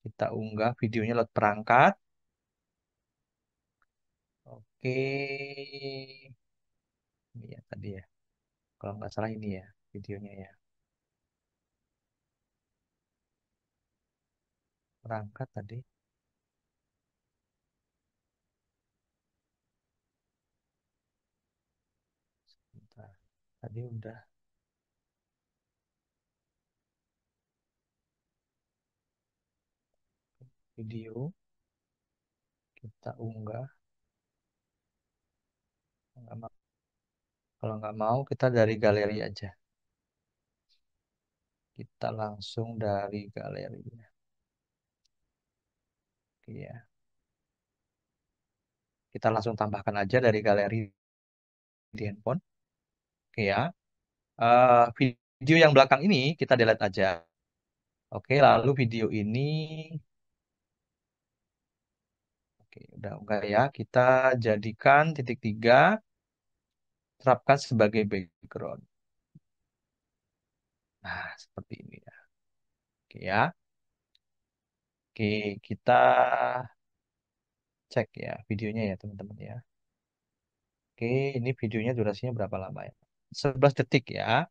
Kita unggah videonya lewat perangkat. Oke. Ini ya tadi ya. Kalau nggak salah ini ya videonya ya. Perangkat tadi. Bentar. Tadi udah video. Kita unggah. Nggak mau. Kalau nggak mau kita dari galeri aja. Kita langsung dari galeri. Iya. Kita langsung tambahkan aja dari galeri di handphone. Oke ya. Video yang belakang ini kita delete aja. Oke, lalu video ini, oke, udah enggak ya. Kita jadikan titik tiga, terapkan sebagai background. Nah, seperti ini ya. Oke ya. Oke, kita cek ya videonya ya teman-teman ya. Oke, ini videonya durasinya berapa lama ya? 11 detik ya.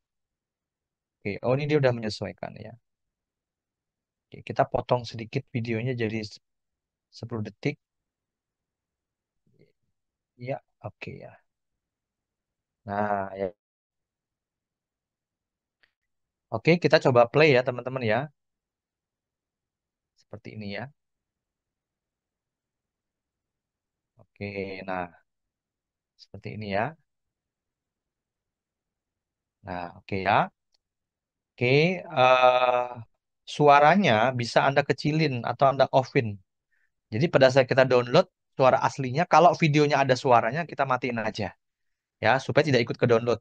Oke, oh ini dia udah menyesuaikan ya. Oke, kita potong sedikit videonya jadi 10 detik. Ya, oke ya. Nah, ya. Oke, kita coba play ya teman-teman ya. Seperti ini ya. Oke, nah seperti ini ya. Nah, oke ya. Oke, suaranya bisa Anda kecilin atau Anda offin. Jadi pada saat kita download suara aslinya, kalau videonya ada suaranya kita matiin aja ya supaya tidak ikut ke download.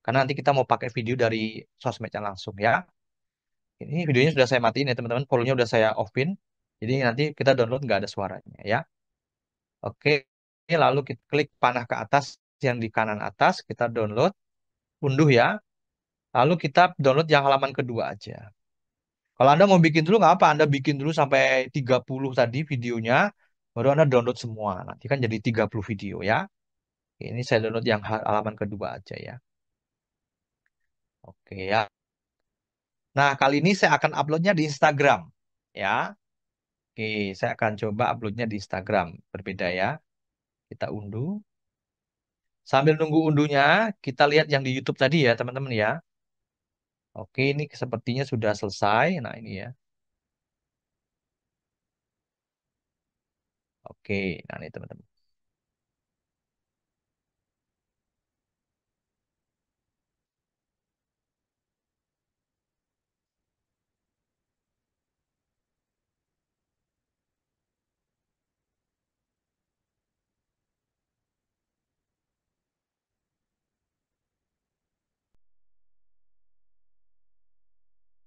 Karena nanti kita mau pakai video dari sosmednya langsung ya. Ini videonya sudah saya matiin ya teman-teman, volume-nya sudah saya off-in. Jadi nanti kita download nggak ada suaranya ya. Oke, lalu kita klik panah ke atas yang di kanan atas, kita download, unduh ya. Lalu kita download yang halaman kedua aja. Kalau Anda mau bikin dulu nggak apa, Anda bikin dulu sampai 30 tadi videonya, baru Anda download semua. Nanti kan jadi 30 video ya. Ini saya download yang halaman kedua aja ya. Oke ya. Nah, kali ini saya akan uploadnya di Instagram ya. Oke, saya akan coba uploadnya di Instagram. Berbeda ya. Kita unduh. Sambil nunggu unduhnya, kita lihat yang di YouTube tadi ya, teman-teman ya. Oke, ini sepertinya sudah selesai. Nah, ini ya. Oke, nah ini teman-teman.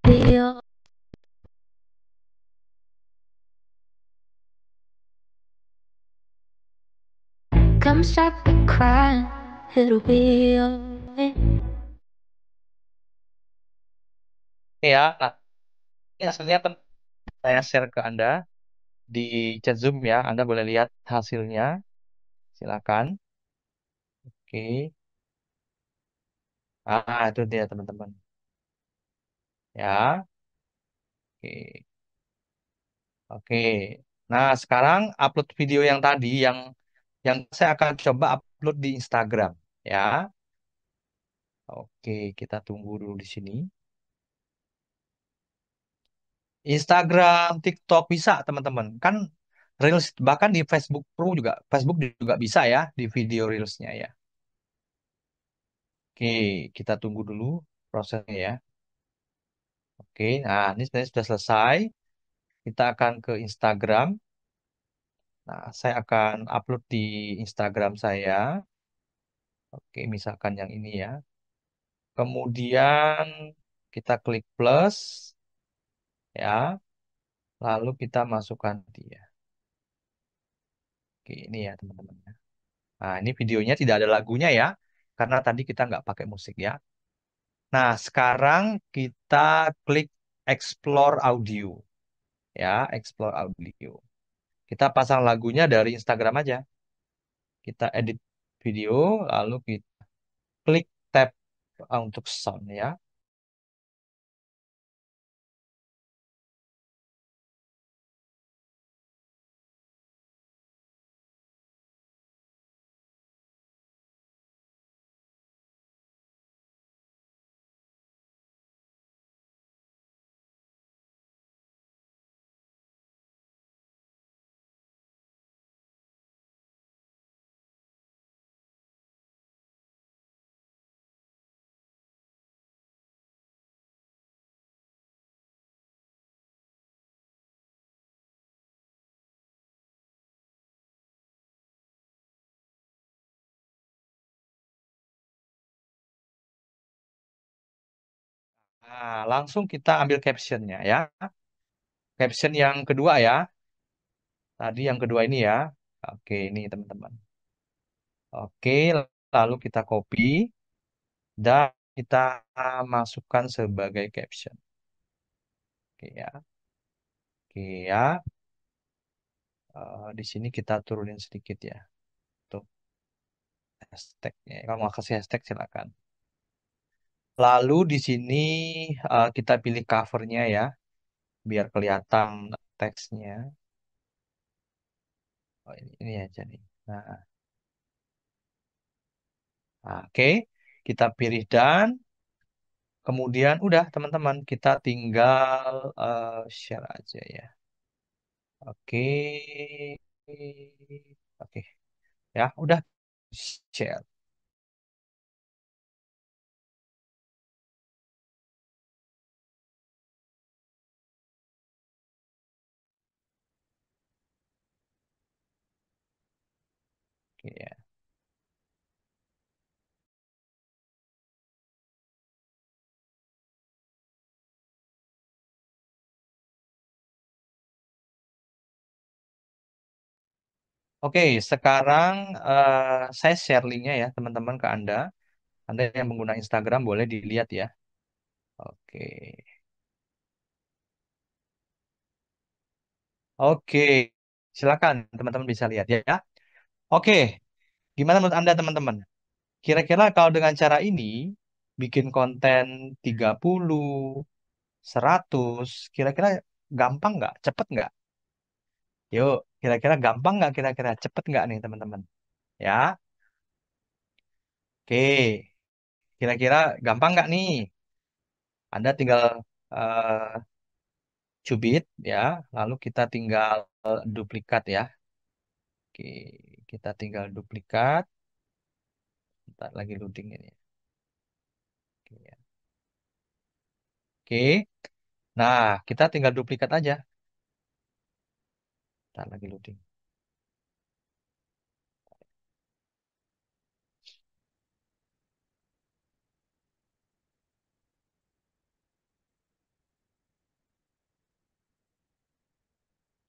Feel come start to cry, it'll be alright. Oke ya, nah ini hasilnya saya share ke Anda di chat Zoom ya. Anda boleh lihat hasilnya. Silakan. Oke. Itu dia teman-teman. Ya. Oke. Oke. Nah, sekarang upload video yang tadi yang saya akan coba upload di Instagram ya. Oke, kita tunggu dulu di sini. Instagram, TikTok bisa teman-teman. Kan Reels bahkan di Facebook Pro juga, Facebook juga bisa ya di video Reelsnya ya. Oke, kita tunggu dulu prosesnya ya. Oke, nah ini sebenarnya sudah selesai. Kita akan ke Instagram. Nah, saya akan upload di Instagram saya. Oke, misalkan yang ini ya. Kemudian kita klik plus ya. Lalu kita masukkan dia. Oke, ini ya teman-teman. Nah, ini videonya tidak ada lagunya ya. Karena tadi kita nggak pakai musik ya. Nah, sekarang kita klik explore audio. Ya, explore audio. Kita pasang lagunya dari Instagram aja. Kita edit video, lalu kita klik tab untuk sound ya. Nah, langsung kita ambil captionnya ya. Caption yang kedua ya. Tadi yang kedua ini ya. Oke, ini teman-teman. Oke, lalu kita copy dan kita masukkan sebagai caption. Oke ya. Oke ya. Di sini kita turunin sedikit ya. Untuk hashtagnya. Kalau mau kasih hashtag silakan. Lalu di sini kita pilih covernya ya, biar kelihatan teksnya. Oh, ini aja nih. Nah, oke, kita pilih dan kemudian udah teman-teman kita tinggal share aja ya. Oke, oke, ya udah share. Oke, ya. Oke, sekarang saya share linknya ya teman-teman ke Anda. Anda yang pengguna Instagram boleh dilihat ya. Oke, oke, silakan teman-teman bisa lihat ya. Oke, gimana menurut Anda teman-teman? Kira-kira kalau dengan cara ini bikin konten 30, 100, kira-kira gampang nggak? Cepet nggak? Yuk, kira-kira gampang nggak? Kira-kira cepet nggak nih teman-teman? Ya, oke. Kira-kira gampang nggak nih? Anda tinggal eh, cubit ya, lalu kita tinggal duplikat ya. Oke, kita tinggal duplikat. Bentar lagi loading ini. Oke, ya. Oke. Nah, kita tinggal duplikat aja. Bentar lagi loading.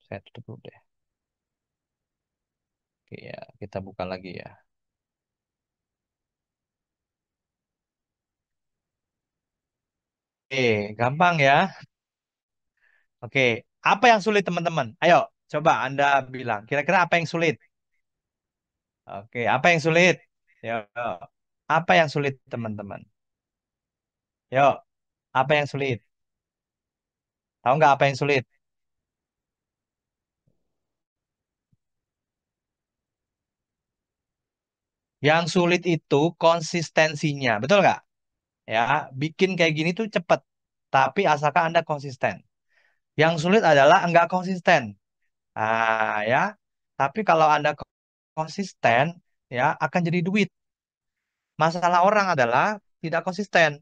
Saya tutup dulu deh. Oke ya, kita buka lagi ya. Gampang ya. Oke, apa yang sulit teman-teman? Ayo, coba Anda bilang. Kira-kira apa yang sulit? Oke, apa yang sulit? Yo, apa yang sulit teman-teman? Yuk, apa yang sulit? Tahu nggak apa yang sulit? Yang sulit itu konsistensinya, betul nggak? Ya, bikin kayak gini tuh cepet, tapi asalkan Anda konsisten. Yang sulit adalah nggak konsisten. Ya. Tapi kalau Anda konsisten, ya akan jadi duit. Masalah orang adalah tidak konsisten.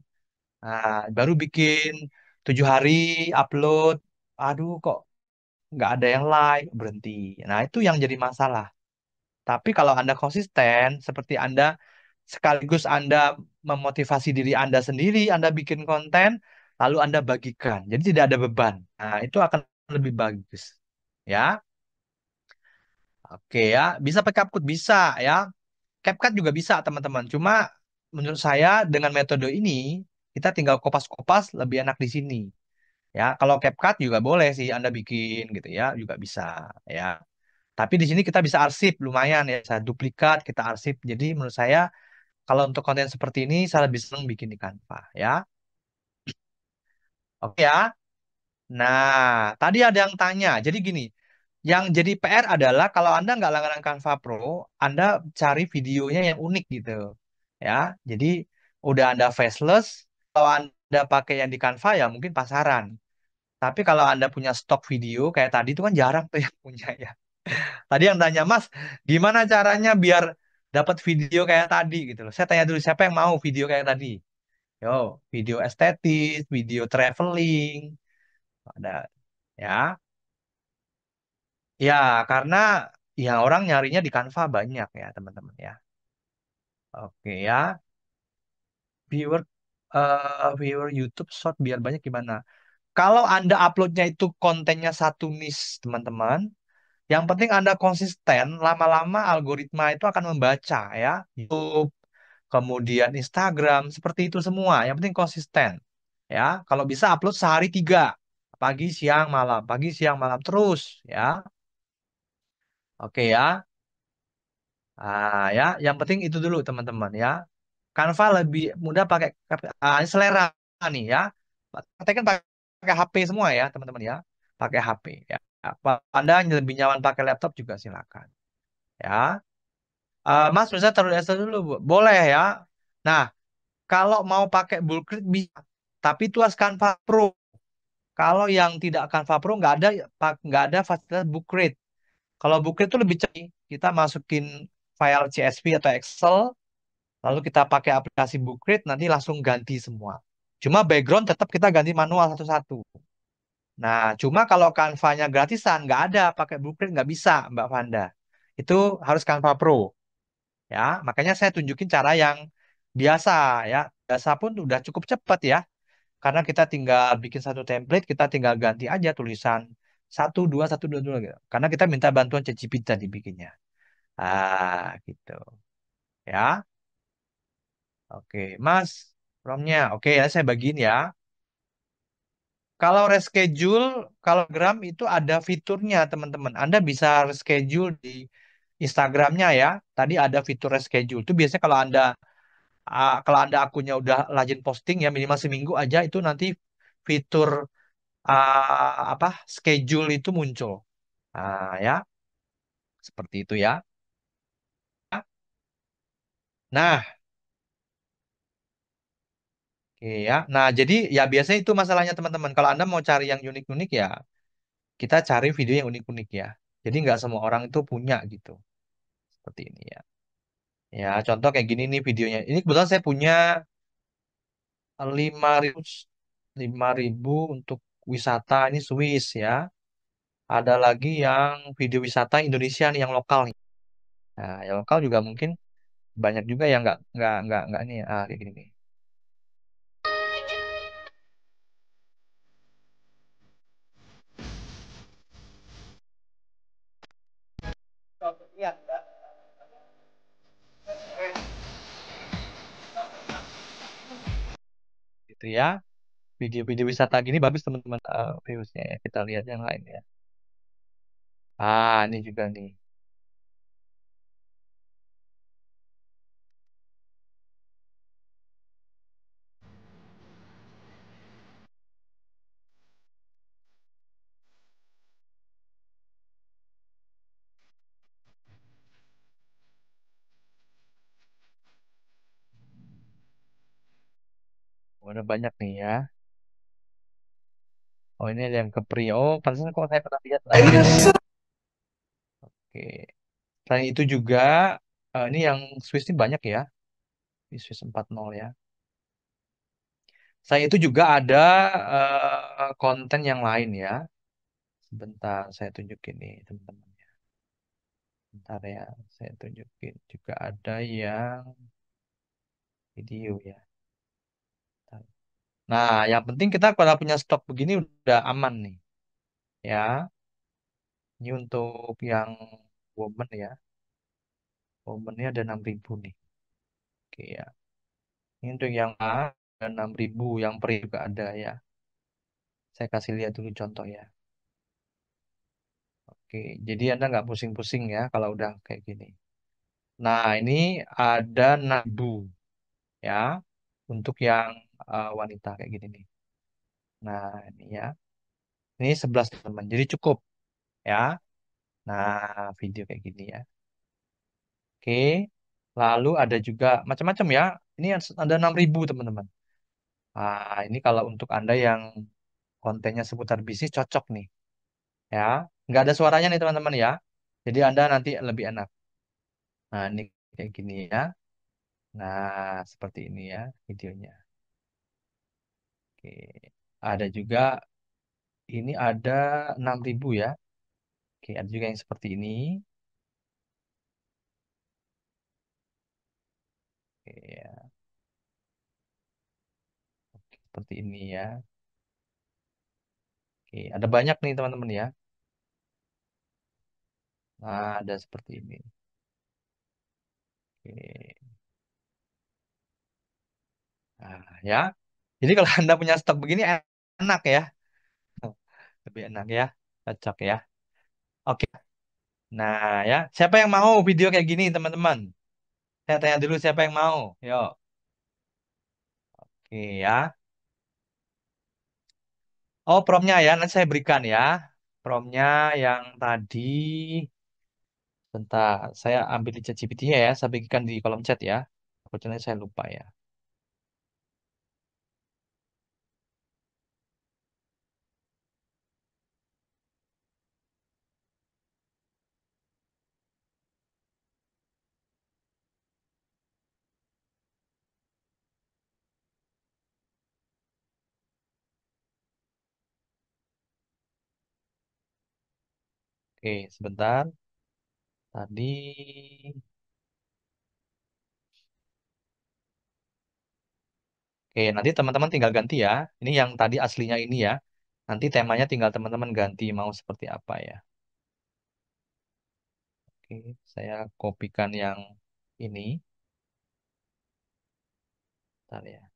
Baru bikin 7 hari upload, aduh kok nggak ada yang like, berhenti. Nah, itu yang jadi masalah. Tapi kalau Anda konsisten, seperti Anda sekaligus Anda memotivasi diri Anda sendiri, Anda bikin konten, lalu Anda bagikan. Jadi tidak ada beban. Nah, itu akan lebih bagus. Ya, oke ya. Bisa pakai CapCut, bisa ya. CapCut juga bisa, teman-teman. Cuma menurut saya dengan metode ini, kita tinggal kopas-kopas lebih enak di sini. Ya, kalau CapCut juga boleh sih Anda bikin gitu ya, juga bisa ya. Tapi di sini kita bisa arsip lumayan ya, bisa duplikat, kita arsip. Jadi menurut saya kalau untuk konten seperti ini saya lebih senang bikin di Canva ya. Oke ya. Nah, tadi ada yang tanya. Jadi gini, yang jadi PR adalah kalau Anda nggak langganan Canva Pro, Anda cari videonya yang unik gitu. Ya, jadi udah Anda faceless, kalau Anda pakai yang di Canva ya mungkin pasaran. Tapi kalau Anda punya stok video kayak tadi itu kan jarang tuh yang punya ya. Tadi yang tanya, Mas, gimana caranya biar dapat video kayak tadi gitu loh. Saya tanya dulu siapa yang mau video kayak tadi? Yo, video estetis, video traveling, ada ya. Ya, karena ya orang nyarinya di Canva banyak ya, teman-teman ya. Oke ya. Viewer viewer YouTube Short biar banyak gimana? Kalau Anda uploadnya itu kontennya satu niche, teman-teman, yang penting Anda konsisten, lama-lama algoritma itu akan membaca ya. YouTube, kemudian Instagram, seperti itu semua. Yang penting konsisten. Ya, kalau bisa upload sehari 3. Pagi, siang, malam. Pagi, siang, malam. Terus ya. Oke ya. Ya, yang penting itu dulu teman-teman ya. Canva lebih mudah pakai selera nih ya. Prakteknya kan pakai HP semua ya, teman-teman ya. Pakai HP ya. Kalau Anda lebih nyaman pakai laptop juga silakan ya. Mas bisa taruh di Excel dulu, Bu. Boleh ya. Nah, kalau mau pakai Bullcrest bisa, tapi itu harus Canva Pro. Kalau yang tidak Canva Pro nggak ada fasilitas Bullcrest. Kalau Bullcrest itu lebih cepat. Kita masukin file CSV atau Excel, lalu kita pakai aplikasi Bullcrest, nanti langsung ganti semua. Cuma background tetap kita ganti manual satu-satu. Nah, cuma kalau Canva-nya gratisan, nggak ada pakai Bullcrest nggak bisa, Mbak Vanda. Itu harus Canva Pro. Ya, makanya saya tunjukin cara yang biasa ya. Biasa pun udah cukup cepat ya. Karena kita tinggal bikin satu template, kita tinggal ganti aja tulisan 1, 2, 1, 2, 2 gitu. Karena kita minta bantuan ChatGPT tadi bikinnya. Gitu. Ya. Oke, Mas. Promnya. Oke, ya saya bagiin ya. Kalau reschedule, kalau Gram itu ada fiturnya, teman-teman. Anda bisa reschedule di Instagramnya ya. Tadi ada fitur reschedule. Itu biasanya kalau Anda akunnya udah rajin posting ya minimal seminggu aja itu nanti fitur apa schedule itu muncul. Ya, seperti itu ya. Nah, oke ya. Nah, jadi ya biasanya itu masalahnya teman-teman. Kalau Anda mau cari yang unik-unik ya, kita cari video yang unik-unik ya. Jadi nggak semua orang itu punya gitu. Seperti ini ya. Ya, contoh kayak gini nih videonya. Ini kebetulan saya punya 5.000 5.000 untuk wisata ini Swiss ya. Ada lagi yang video wisata Indonesia nih yang lokal nih. Nah, yang lokal juga mungkin banyak juga yang nggak nih kayak gini nih. Gitu ya. Video-video wisata gini bagus teman-teman viewsnya ya. Kita lihat yang lain ya. Ini juga nih. Udah banyak nih ya. Oh ini ada yang ke Prio. Oh, pantesan kok saya pernah lihat. Oke. Selain itu juga ini yang Swiss ini banyak ya. Di Swiss 40 ya. Saya itu juga ada konten yang lain ya. Sebentar saya tunjukin nih teman-teman. Bentar ya, saya tunjukin. Juga ada yang video ya. Bentar. Nah, yang penting kita kalau punya stok begini udah aman nih. Ya, ini untuk yang woman ya. Womannya ada 6.000 nih. Oke ya. Ini untuk yang A ada 6.000, yang peri juga ada ya. Saya kasih lihat dulu contoh ya. Oke, jadi Anda nggak pusing-pusing ya kalau udah kayak gini. Nah, ini ada 6.000 ya untuk yang wanita kayak gini nih. Nah, ini ya. Ini 11 teman. Jadi cukup ya. Nah, video kayak gini ya. Oke. Lalu ada juga macam-macam ya. Ini ada 6.000 teman-teman. Ini kalau untuk Anda yang kontennya seputar bisnis cocok nih ya. Nggak ada suaranya nih teman-teman ya. Jadi Anda nanti lebih enak. Nah, ini kayak gini ya. Nah, seperti ini ya videonya. Oke. Ada juga ini ada 6.000 ya. Oke, ada juga yang seperti ini. Oke, ya. Oke, seperti ini ya. Oke, ada banyak nih teman-teman ya. Nah, ada seperti ini. Oke. Nah, ya. Jadi kalau Anda punya stok begini enak ya. Lebih enak ya. Cocok ya. Oke. Nah, ya. Siapa yang mau video kayak gini, teman-teman? Saya tanya dulu siapa yang mau. Yuk. Oke ya. Oh, promnya ya. Nanti saya berikan ya. Promnya yang tadi. Bentar. Saya ambil di ChatGPT ya. Saya berikan di kolom chat ya. Kebetulan saya lupa ya. Oke, sebentar. Tadi. Oke, nanti teman-teman tinggal ganti ya. Ini yang tadi aslinya ini ya. Nanti temanya tinggal teman-teman ganti mau seperti apa ya. Oke, saya kopikan yang ini. Bentar ya.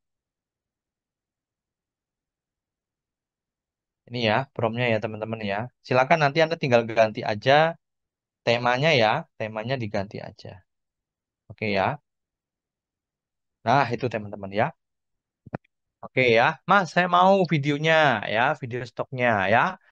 Ini ya, promptnya ya teman-teman ya. Silakan nanti Anda tinggal ganti aja temanya ya. Temanya diganti aja. Oke ya. Nah, itu teman-teman ya. Oke ya. Mas, saya mau videonya ya, video stoknya ya.